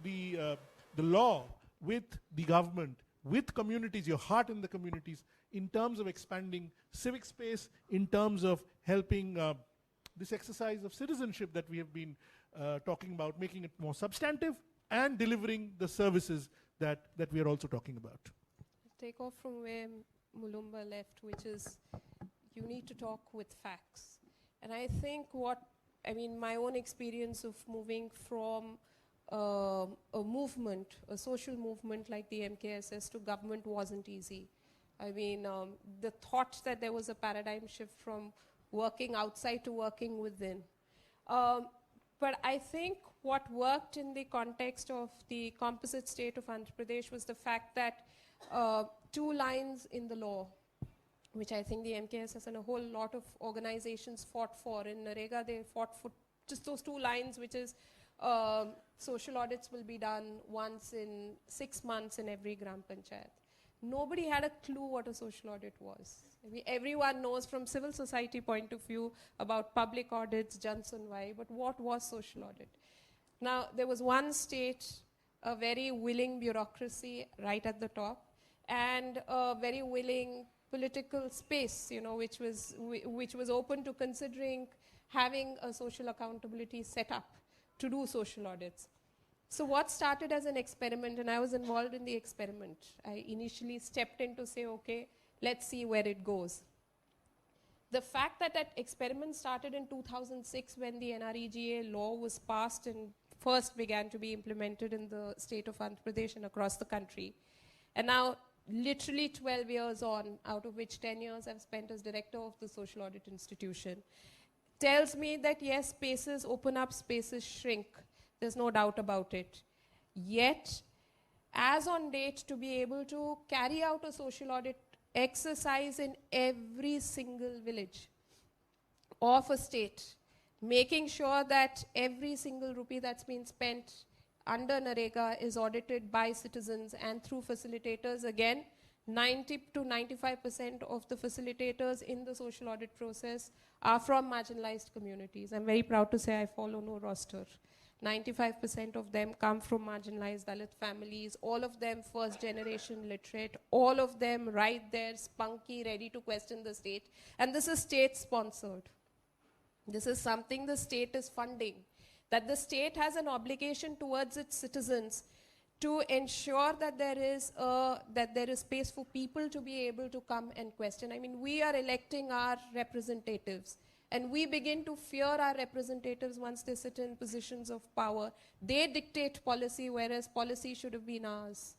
the law, with the government, with communities, your heart in the communities, in terms of expanding civic space, in terms of helping this exercise of citizenship that we have been talking about, making it more substantive and delivering the services that we are also talking about? Take off from where Mulumba left, which is you need to talk with facts. And I think my own experience of moving from a movement, a social movement like the MKSS to government wasn't easy. I mean, the thought that there was a paradigm shift from working outside to working within. But I think what worked in the context of the composite state of Andhra Pradesh was the fact that 2 lines in the law, which I think the MKSS and a whole lot of organizations fought for. In Narega, they fought for just those 2 lines, which is social audits will be done once in 6 months in every Gram Panchayat. Nobody had a clue what a social audit was. I mean, everyone knows from civil society point of view about public audits, Jan Sunwai, but what was social audit? Now, there was one state, a very willing bureaucracy right at the top, and a very willing political space, you know, which was open to considering having a social accountability set up to do social audits. So what started as an experiment, and I was involved in the experiment. I initially stepped in to say, okay, let's see where it goes. The fact that that experiment started in 2006 when the NREGA law was passed and first began to be implemented in the state of Andhra Pradesh and across the country. And now literally 12 years on, out of which 10 years I've spent as director of the social audit institution, tells me that yes, spaces open up, spaces shrink. There's no doubt about it. Yet, as on date, to be able to carry out a social audit exercise in every single village of a state, making sure that every single rupee that's been spent under Narega is audited by citizens and through facilitators. Again, 90 to 95% of the facilitators in the social audit process are from marginalized communities. I'm very proud to say I follow no roster. 95% of them come from marginalized Dalit families, all of them first generation literate, all of them right there, spunky, ready to question the state. And this is state sponsored. This is something the state is funding, that the state has an obligation towards its citizens to ensure that there is space for people to be able to come and question. I mean, we are electing our representatives, and we begin to fear our representatives once they sit in positions of power. They dictate policy, whereas policy should have been ours.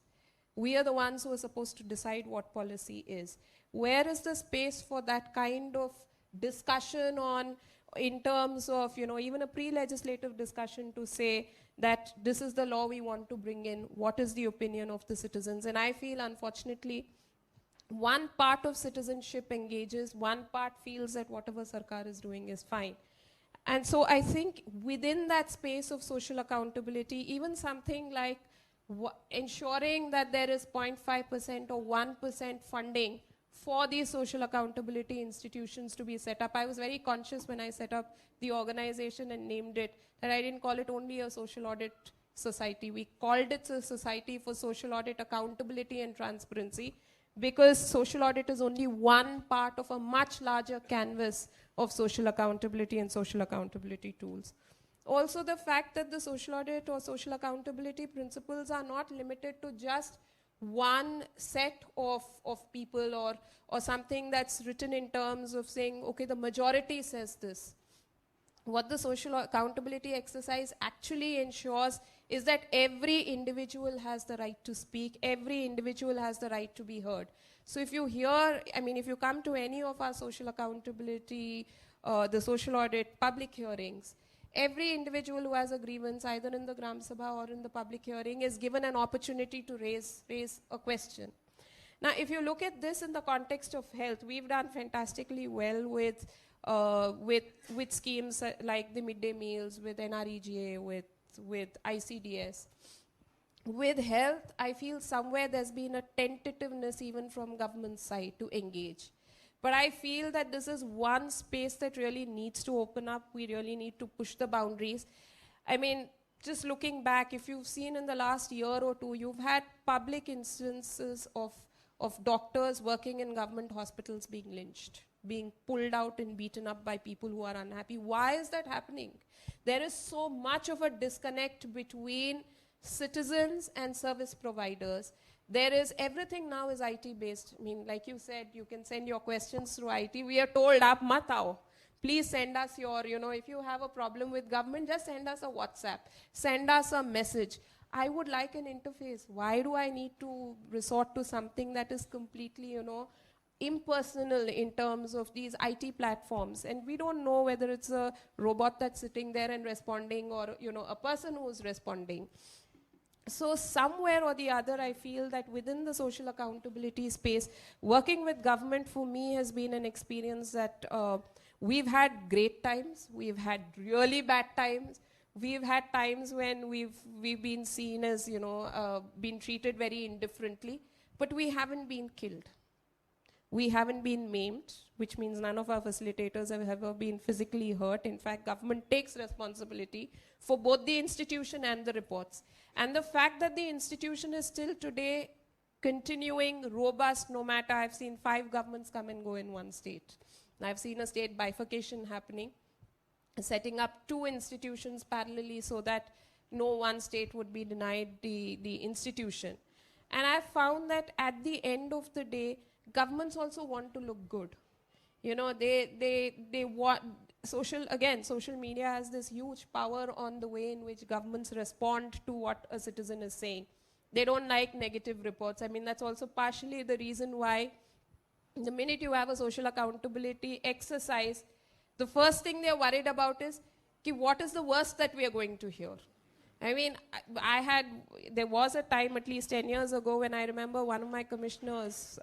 We are the ones who are supposed to decide what policy is. Where is the space for that kind of discussion on, in terms of, you know, even a pre-legislative discussion to say that this is the law we want to bring in, what is the opinion of the citizens? And I feel, unfortunately, one part of citizenship engages, one part feels that whatever Sarkar is doing is fine. And so I think within that space of social accountability, even something like ensuring that there is 0.5% or 1% funding for these social accountability institutions to be set up. I was very conscious when I set up the organization and named it, that I didn't call it only a social audit society. We called it a society for social audit accountability and transparency, because social audit is only one part of a much larger canvas of social accountability and social accountability tools. Also, the fact that the social audit or social accountability principles are not limited to just one set of people or something that's written in terms of saying, okay, the majority says this. What the social accountability exercise actually ensures is that every individual has the right to speak, every individual has the right to be heard. So if you hear, I mean, if you come to any of our social accountability, the social audit public hearings, every individual who has a grievance, either in the Gram Sabha or in the public hearing, is given an opportunity to raise a question. Now, if you look at this in the context of health, we've done fantastically well with schemes like the midday meals, with NREGA, with ICDS. With health, I feel somewhere there's been a tentativeness even from government side to engage. But I feel that this is one space that really needs to open up. We really need to push the boundaries. I mean, just looking back, if you've seen in the last year or two, you've had public instances of doctors working in government hospitals being lynched, being pulled out and beaten up by people who are unhappy. Why is that happening? There is so much of a disconnect between citizens and service providers. There is, everything now is IT based. I mean, like you said, you can send your questions through IT. We are told, aap mat aao. Please send us your, you know, if you have a problem with government, just send us a WhatsApp. Send us a message. I would like an interface. Why do I need to resort to something that is completely, you know, impersonal in terms of these IT platforms? And we don't know whether it's a robot that's sitting there and responding, or, you know, a person who's responding. So somewhere or the other, I feel that within the social accountability space, working with government for me has been an experience that we've had great times, we've had really bad times, we've had times when we've been seen as, you know, been treated very indifferently, but we haven't been killed. We haven't been maimed, which means none of our facilitators have ever been physically hurt. In fact, government takes responsibility for both the institution and the reports. And the fact that the institution is still today continuing robust, no matter, I've seen 5 governments come and go in one state. I've seen a state bifurcation happening, setting up 2 institutions parallelly so that no one state would be denied the institution. And I've found that at the end of the day, governments also want to look good. You know, they want, social media has this huge power on the way in which governments respond to what a citizen is saying. They don't like negative reports. I mean, that's also partially the reason why the minute you have a social accountability exercise, the first thing they're worried about is, ki, what is the worst that we are going to hear? I mean, there was a time at least 10 years ago when I remember one of my commissioners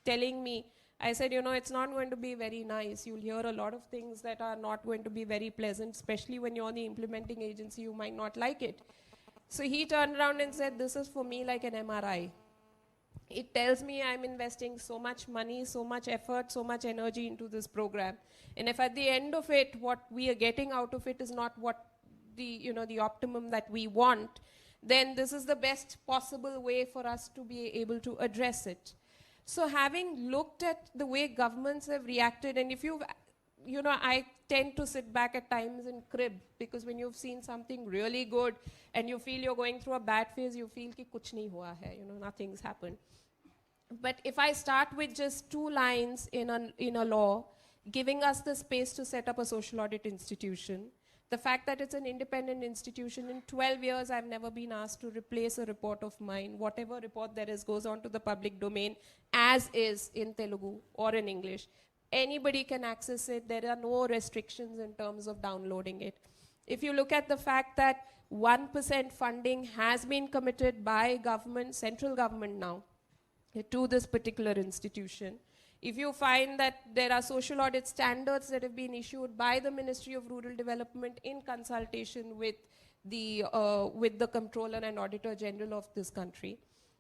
telling me, I said, you know, it's not going to be very nice. You'll hear a lot of things that are not going to be very pleasant, especially when you're the implementing agency, you might not like it. So he turned around and said, this is for me like an MRI. It tells me I'm investing so much money, so much effort, so much energy into this program. And if at the end of it, what we are getting out of it is not what the optimum that we want, then this is the best possible way for us to be able to address it. So having looked at the way governments have reacted, and if I tend to sit back at times and crib, because when you've seen something really good and you feel you're going through a bad phase, you feel ki kuch nahi hua hai, nothing's happened. But if I start with just 2 lines in a law, giving us the space to set up a social audit institution, the fact that it's an independent institution, in 12 years I've never been asked to replace a report of mine. Whatever report there is goes on to the public domain as is in Telugu or in English. Anybody can access it. There are no restrictions in terms of downloading it. If you look at the fact that 1% funding has been committed by government, central government now, to this particular institution. If you find that there are social audit standards that have been issued by the Ministry of Rural Development in consultation with the Comptroller and Auditor General of this country,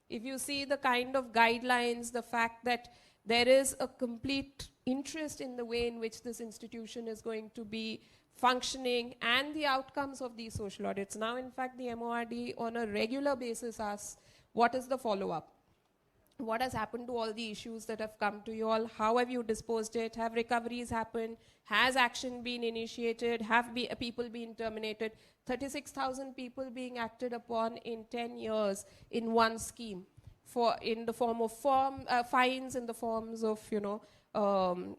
if you see the kind of guidelines, the fact that there is a complete interest in the way in which this institution is going to be functioning and the outcomes of these social audits. Now, in fact, the MORD on a regular basis asks, what is the follow-up? What has happened to all the issues that have come to you all? How have you disposed it? Have recoveries happened? Has action been initiated? Have people been terminated? 36,000 people being acted upon in 10 years in one scheme, in the form of fines, in the forms of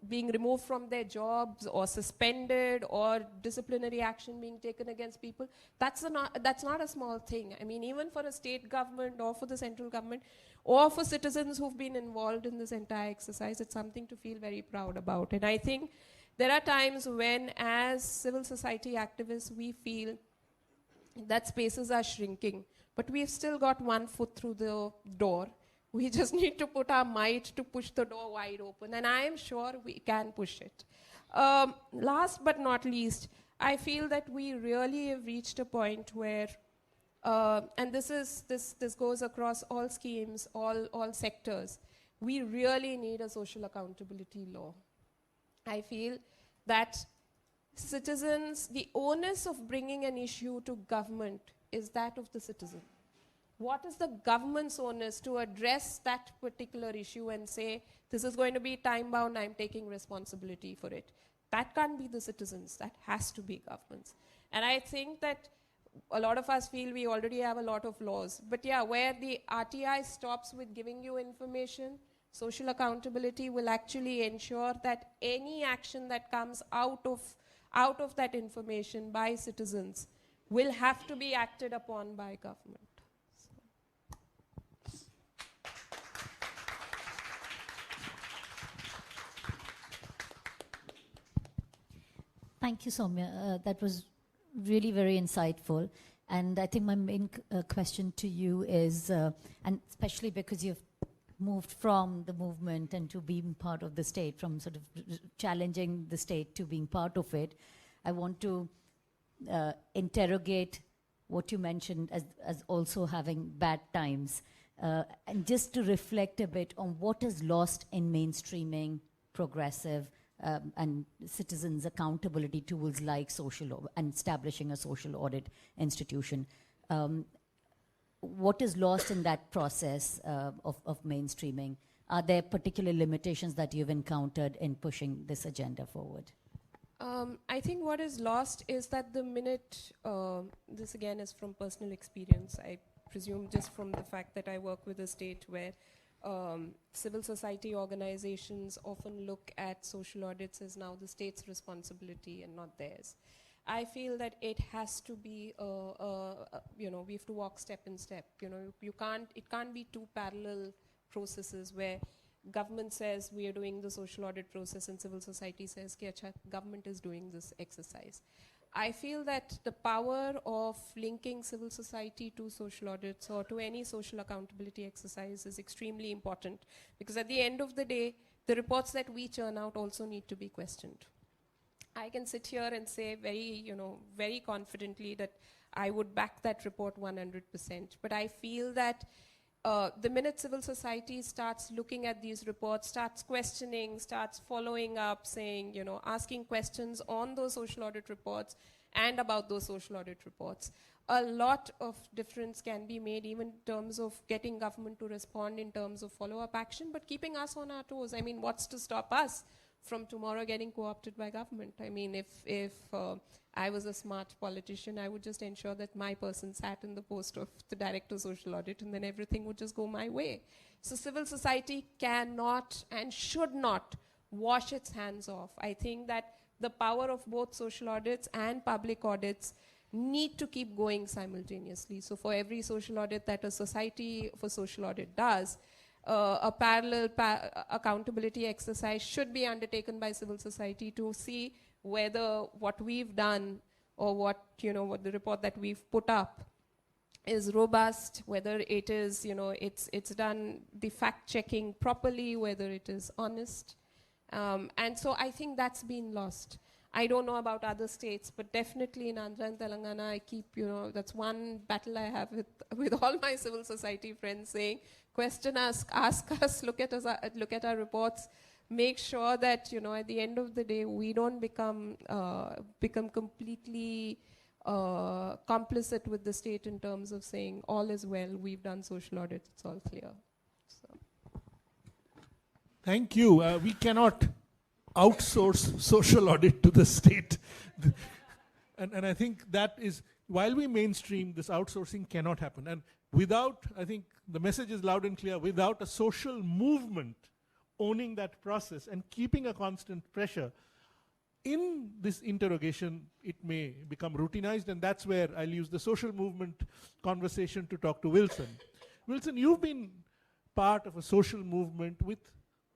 being removed from their jobs or suspended or disciplinary action being taken against people. That's not a small thing. I mean, even for a state government or for the central government or for citizens who've been involved in this entire exercise, it's something to feel very proud about. And I think there are times when, as civil society activists, we feel that spaces are shrinking, but we've still got one foot through the door. We just need to put our might to push the door wide open, and I am sure we can push it. Last but not least, I feel that we really have reached a point where, and this goes across all schemes, all sectors, we really need a social accountability law. I feel that citizens, the onus of bringing an issue to government is that of the citizen. What is the government's onus to address that particular issue and say, this is going to be time-bound, I'm taking responsibility for it? That can't be the citizens, that has to be governments. And I think that a lot of us feel we already have a lot of laws. But yeah, where the RTI stops with giving you information, social accountability will actually ensure that any action that comes out of that information by citizens will have to be acted upon by government. Thank you, Soumya. That was really very insightful. And I think my main question to you is, and especially because you've moved from the movement and to being part of the state, from sort of challenging the state to being part of it, I want to interrogate what you mentioned as also having bad times. And just to reflect a bit on what is lost in mainstreaming progressive and citizens' accountability tools like and establishing a social audit institution. What is lost in that process of mainstreaming? Are there particular limitations that you've encountered in pushing this agenda forward? I think what is lost is that the minute, this again is from personal experience, I presume just from the fact that I work with a state where civil society organizations often look at social audits as now the state's responsibility and not theirs. I feel that it has to be, we have to walk step in step. It can't be two parallel processes where government says we are doing the social audit process and civil society says, "Ki acha, government is doing this exercise." I feel that the power of linking civil society to social audits or to any social accountability exercise is extremely important, because at the end of the day, the reports that we churn out also need to be questioned. I can sit here and say very confidently that I would back that report 100%. But I feel that the minute civil society starts looking at these reports, starts questioning, starts following up, saying, asking questions on those social audit reports and about those social audit reports, a lot of difference can be made, even in terms of getting government to respond in terms of follow-up action, but keeping us on our toes. I mean, what's to stop us from tomorrow getting co-opted by government? I mean, if I was a smart politician, I would just ensure that my person sat in the post of the director of social audit, and then everything would just go my way. So civil society cannot and should not wash its hands off. I think that the power of both social audits and public audits need to keep going simultaneously. So for every social audit that a society for social audit does, a parallel accountability exercise should be undertaken by civil society to see whether what we've done or what the report that we've put up is robust, whether it is, it's done the fact checking properly, whether it is honest. And so I think that's been lost. I don't know about other states, but definitely in Andhra and Telangana, I keep, that's one battle I have with all my civil society friends, saying, question us, ask us, look at us, look at our reports, make sure that, at the end of the day, we don't become completely complicit with the state in terms of saying all is well, we've done social audits, it's all clear. So. Thank you. We cannot outsource social audit to the state. And I think that is, while we mainstream, this outsourcing cannot happen. And without, I think the message is loud and clear, without a social movement owning that process and keeping a constant pressure, in this interrogation, it may become routinized, and that's where I'll use the social movement conversation to talk to Wilson. Wilson, you've been part of a social movement with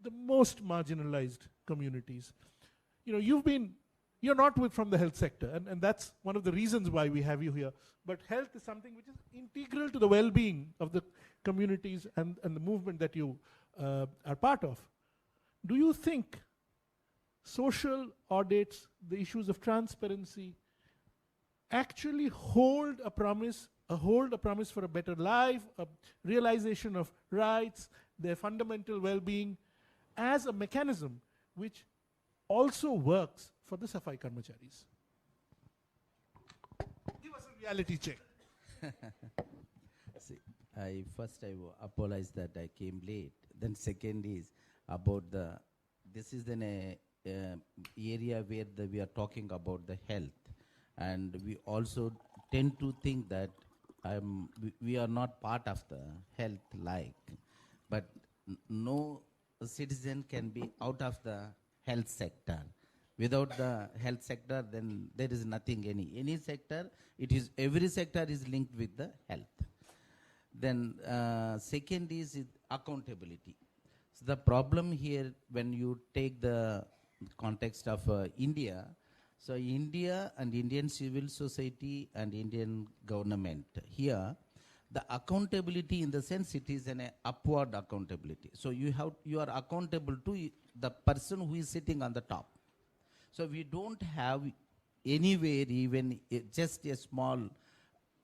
the most marginalized communities. You're not from the health sector, and that's one of the reasons why we have you here. But health is something which is integral to the well-being of the communities and the movement that you are part of. Do you think social audits, the issues of transparency, actually hold a promise for a better life, a realization of rights, their fundamental well-being, as a mechanism which also works for the Safai Karmacharis? Give us a reality check. See, I apologize that I came late. Then second is about this is an area where we are talking about the health, and we also tend to think that we are not part of the health but no citizen can be out of the health sector. Without the health sector, then there is nothing any sector. Every sector is linked with the health. Then second is accountability. So the problem here, when you take the context of India, so India and Indian civil society and Indian government here, the accountability, in the sense it is an upward accountability. So you are accountable to the person who is sitting on the top. So we don't have anywhere even just a small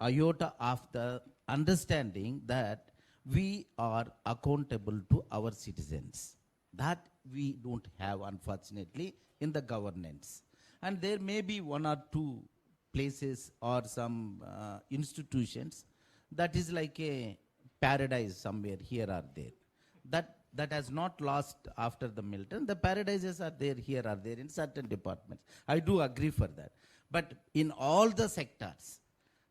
iota of the understanding that we are accountable to our citizens. That we don't have, unfortunately, in the governance. And there may be one or two places or some institutions that is like a paradise somewhere here or there. That has not lost after the Milton. The paradises are there, here or there in certain departments. I do agree for that. But in all the sectors,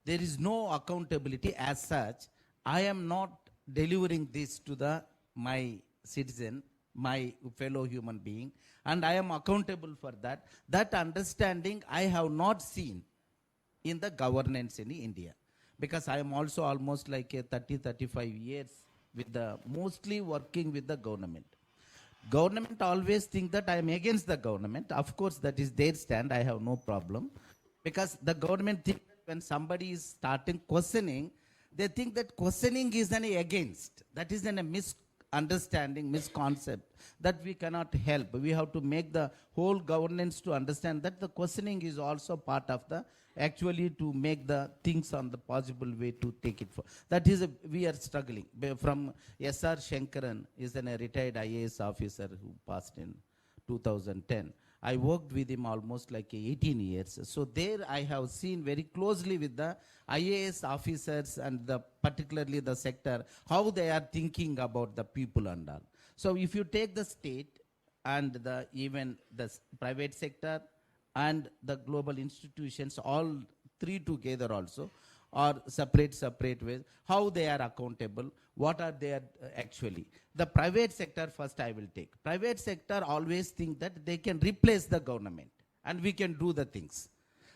there is no accountability as such. I am not delivering this to my citizen my fellow human being, and I am accountable for that. That understanding I have not seen in the governance in India. Because I am also almost like a 35 years with the, mostly working with the government. Government always think that I am against the government. Of course, that is their stand. I have no problem. Because the government think that when somebody is starting questioning, they think that questioning is an against. That is a misunderstanding, misconcept that we cannot help. We have to make the whole governance to understand that the questioning is also part of the, actually to make the things on the possible way to take it for. That is, we are struggling. From S.R. Shankaran is a retired IAS officer who passed in 2010. I worked with him almost like 18 years. So there I have seen very closely with the IAS officers and particularly the sector, how they are thinking about the people and all. So if you take the state and even the private sector and the global institutions, all three together also, or separate ways, how they are accountable, what are they actually. The private sector first I will take. Private sector always think that they can replace the government and we can do the things.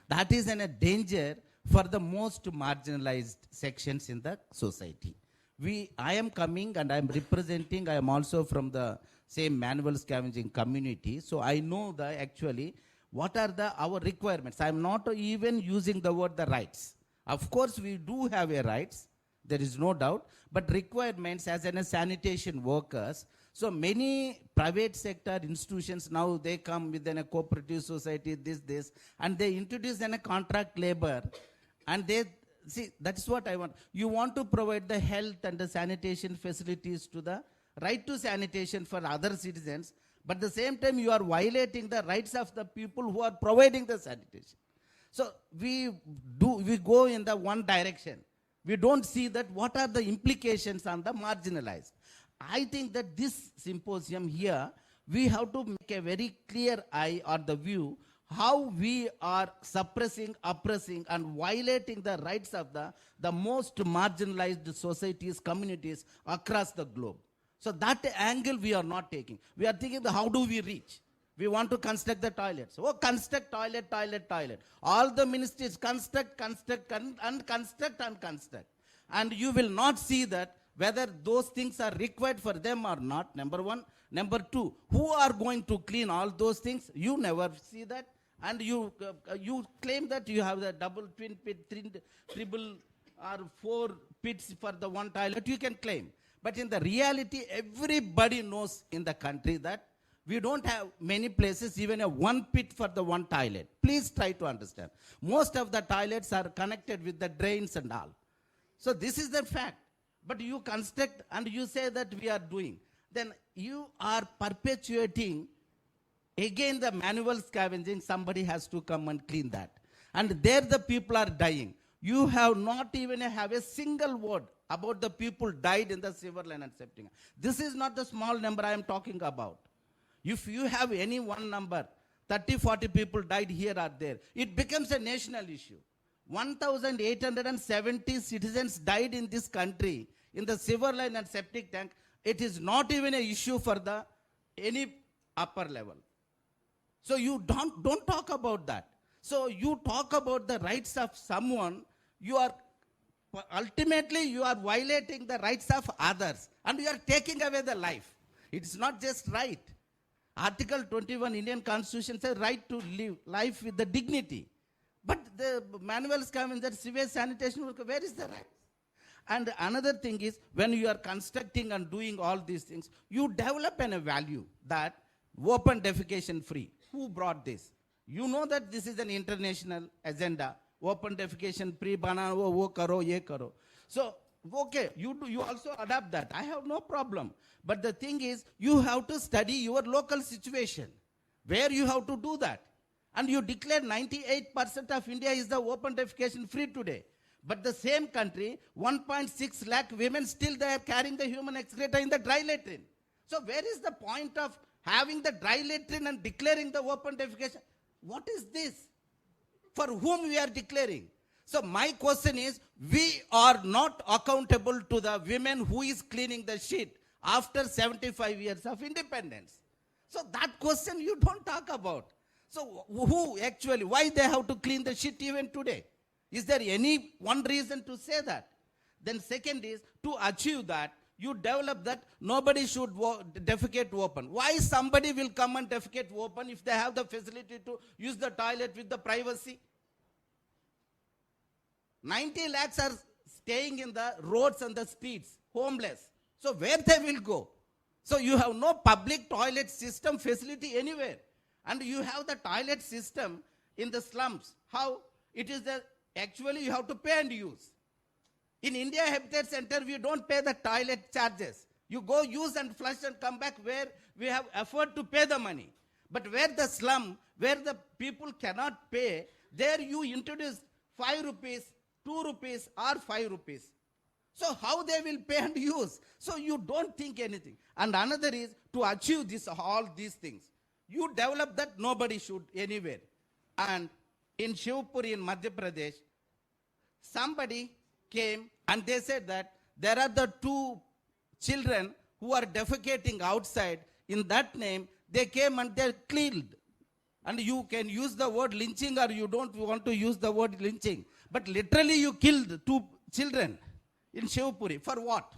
That is a danger for the most marginalized sections in the society. I am coming and I am representing, I am also from the same manual scavenging community, so I know actually what are our requirements. I am not even using the word the rights. Of course, we do have a rights, there is no doubt, but requirements as a sanitation workers. So many private sector institutions now they come within a cooperative society, this, and they introduce a contract labor, and they see that's what I want. You want to provide the health and the sanitation facilities to the right to sanitation for other citizens, but at the same time you are violating the rights of the people who are providing the sanitation. So we go in the one direction. We don't see that what are the implications on the marginalized. I think that this symposium here, we have to make a very clear eye or the view how we are suppressing, oppressing and violating the rights of the most marginalized societies, communities across the globe. So that angle we are not taking. We are thinking how do we reach? We want to construct the toilets. Oh, construct toilet. All the ministries construct. And you will not see that whether those things are required for them or not, number one. Number two, who are going to clean all those things? You never see that. And you claim that you have the double, twin pit, triple or 4 pits for the one toilet. You can claim. But in the reality, everybody knows in the country that we don't have many places, even a 1 pit for the one toilet. Please try to understand. Most of the toilets are connected with the drains and all. So this is the fact. But you construct and you say that we are doing. Then you are perpetuating again the manual scavenging. Somebody has to come and clean that. And there the people are dying. You have not even have a single word about the people died in the sewer line and septic. This is not the small number I am talking about. If you have any one number, 30, 40 people died here or there, it becomes a national issue. 1,870 citizens died in this country in the sewer line and septic tank. It is not even an issue for any upper level. So you don't talk about that. So you talk about the rights of someone, ultimately you are violating the rights of others and you are taking away the life. It's not just right. Article 21 Indian Constitution says right to live life with the dignity. But the manual scavenger, sewage sanitation worker, where is the right? And another thing is, when you are constructing and doing all these things, you develop a value that open defecation free. Who brought this? You know that this is an international agenda. Open defecation free, banana, wo karo, ye karo. So, okay, you also adapt that. I have no problem. But the thing is, you have to study your local situation, where you have to do that. And you declare 98% of India is the open defecation free today. But the same country, 1.6 lakh women still they are carrying the human excreta in the dry latrine. So where is the point of having the dry latrine and declaring the open defecation? What is this? For whom we are declaring? So my question is, we are not accountable to the women who is cleaning the shit. after 75 years of independence. So that question you don't talk about. So who actually, why they have to clean the shit even today? Is there any one reason to say that? Then second is, to achieve that, you develop that nobody should defecate open. Why somebody will come and defecate open if they have the facility to use the toilet with the privacy? 90 lakhs are staying in the roads and the streets, homeless. So where they will go? So you have no public toilet system facility anywhere. And you have the toilet system in the slums. How? It is the, actually you have to pay and use. In India Habitat Center, we don't pay the toilet charges. You go use and flush and come back where we have afford to pay the money. But where the slum, where the people cannot pay, there you introduce 5 rupees, 2 rupees or 5 rupees. So how they will pay and use? So you don't think anything. And another is to achieve this, all these things. You develop that nobody should anywhere. And in Shivpuri in Madhya Pradesh, somebody came and they said that there are the 2 children who are defecating outside. In that name, they came and they cleaned. And you can use the word lynching or you don't want to use the word lynching. But literally you killed 2 children in Shivpuri. For what?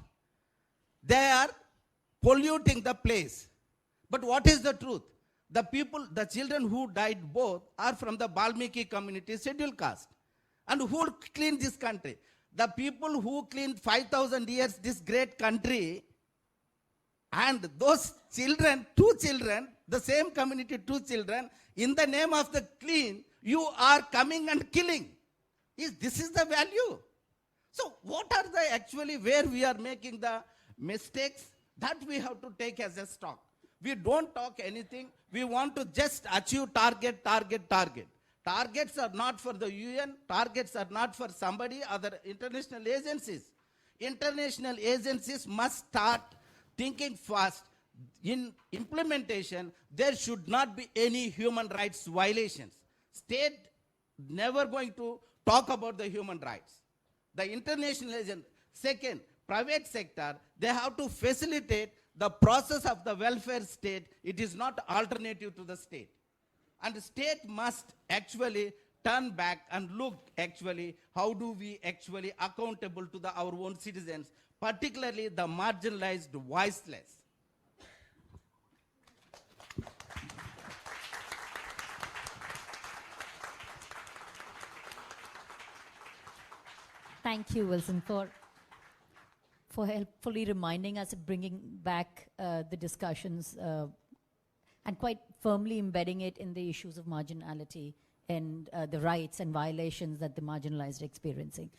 They are polluting the place. But what is the truth? The people, the children who died both are from the Balmiki community, scheduled caste. And who cleaned this country? The people who cleaned 5,000 years this great country, and those children, 2 children, the same community, 2 children, in the name of the clean, you are coming and killing. This is the value. So what are the actually where we are making the mistakes? That we have to take as a stock. We don't talk anything. We want to just achieve target. Targets are not for the UN. Targets are not for somebody, other international agencies. International agencies must start thinking fast. In implementation, there should not be any human rights violations. State never going to talk about the human rights. The international agent. Second, private sector, they have to facilitate the process of the welfare state. It is not alternative to the state. And the state must actually turn back and look actually how do we actually accountable to our own citizens, particularly the marginalized, voiceless. Thank you, Wilson, for helpfully reminding us of bringing back the discussions and quite firmly embedding it in the issues of marginality and the rights and violations that the marginalized are experiencing.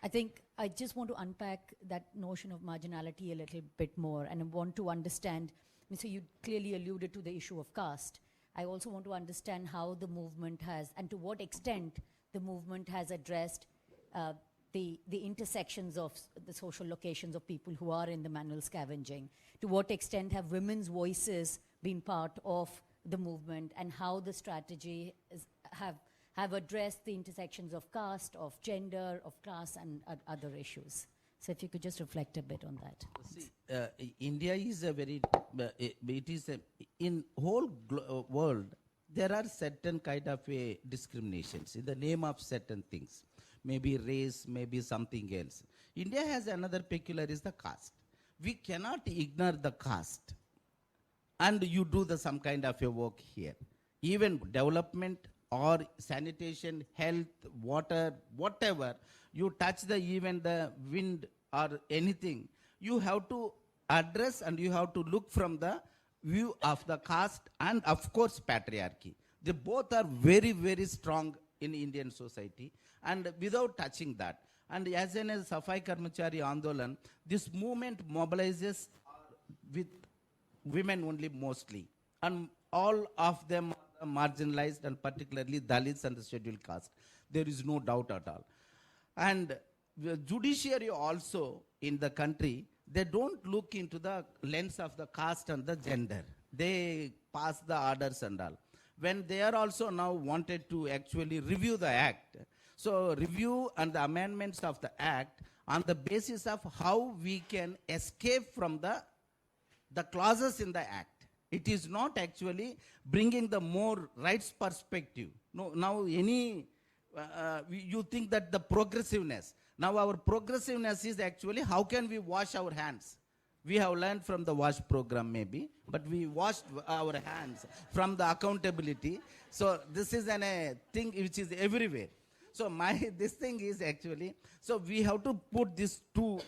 I think I just want to unpack that notion of marginality a little bit more, and I want to understand, so you clearly alluded to the issue of caste. I also want to understand how the movement has, and to what extent the movement has addressed the intersections of the social locations of people who are in the manual scavenging. To what extent have women's voices been part of the movement, and how the strategy have addressed the intersections of caste, of gender, of class, and other issues. So if you could just reflect a bit on that. See, India is a very, it is a, in whole world, there are certain kind of discriminations in the name of certain things. Maybe race, maybe something else. India has another peculiar is the caste. We cannot ignore the caste. And you do some kind of a work here. Even development or sanitation, health, water, whatever, you touch even the wind or anything, you have to address and you have to look from the view of the caste and of course patriarchy. They both are very, very strong in Indian society, and without touching that. And as in a Safai Karmachari Andolan, this movement mobilizes with women only mostly. And all of them are marginalized, and particularly Dalits and the scheduled caste. There is no doubt at all. And the judiciary also in the country, they don't look into the lens of the caste and the gender. They pass the orders and all. When they are also now wanted to actually review the act, so review and the amendments of the act on the basis of how we can escape from the the clauses in the act. It is not actually bringing the more rights perspective. No, now you think that the progressiveness. Now our progressiveness is actually how can we wash our hands? We have learned from the WASH program maybe, but we washed our hands from the accountability. So this is a thing which is everywhere. So this thing is actually, so we have to put these two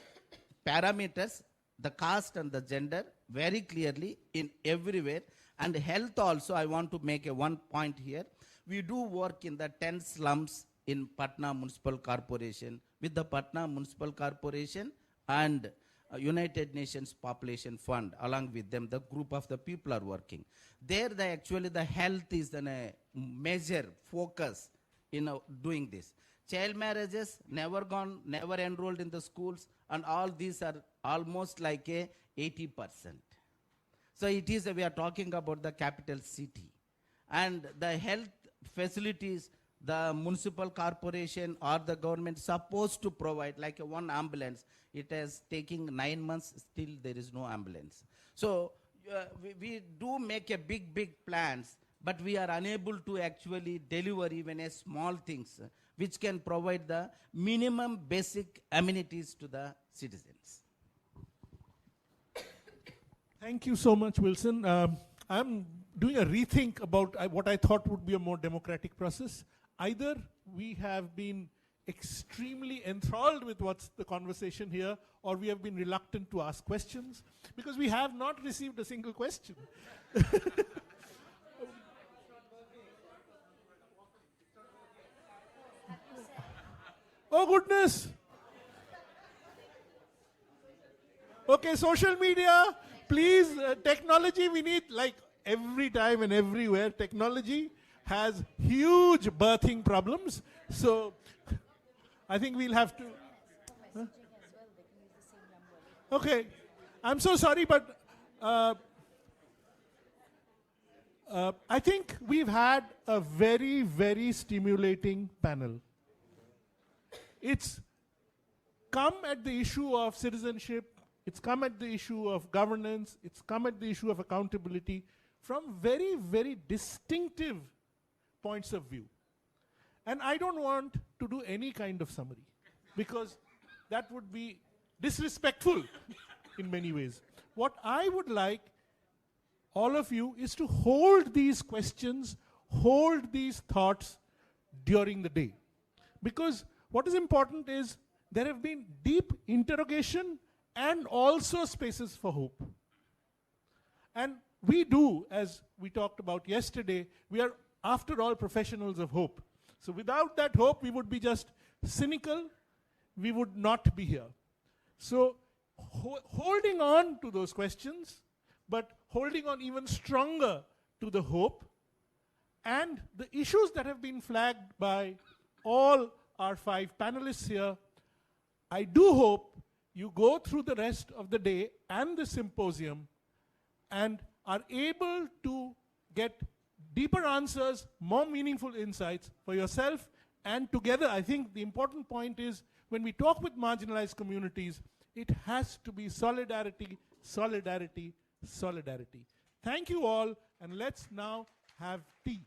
parameters, the caste and the gender, very clearly in everywhere. And health also, I want to make one point here. We do work in the 10 slums in Patna Municipal Corporation, with the Patna Municipal Corporation and United Nations Population Fund, along with them, the group of the people are working. There, actually, the health is a major focus in doing this. Child marriages, never enrolled in the schools, and all these are almost like 80%. So it is, we are talking about the capital city. And the health facilities, the municipal corporation or the government supposed to provide, like one ambulance. It is taking 9 months, still there is no ambulance. So we do make a big plans, but we are unable to actually deliver even a small things, which can provide the minimum basic amenities to the citizens. Thank you so much, Wilson. I'm doing a rethink about what I thought would be a more democratic process. Either we have been extremely enthralled with what's the conversation here, or we have been reluctant to ask questions, because we have not received a single question. Oh goodness! Okay, social media, please, technology, we need, like every time and everywhere, technology has huge birthing problems. So I think we'll have to. Huh? Okay, I'm so sorry, but I think we've had a very stimulating panel. It's come at the issue of citizenship, it's come at the issue of governance, it's come at the issue of accountability from very distinctive points of view. And I don't want to do any kind of summary, because that would be disrespectful in many ways. What I would like all of you is to hold these questions, hold these thoughts during the day. Because what is important is there have been deep interrogation and also spaces for hope. And we do, as we talked about yesterday, we are after all professionals of hope. So without that hope, we would be just cynical, we would not be here. So holding on to those questions, but holding on even stronger to the hope and the issues that have been flagged by all our 5 panelists here, I do hope you go through the rest of the day and the symposium and are able to get deeper answers, more meaningful insights for yourself and together. I think the important point is when we talk with marginalized communities, it has to be solidarity, solidarity, solidarity. Thank you all, and let's now have tea.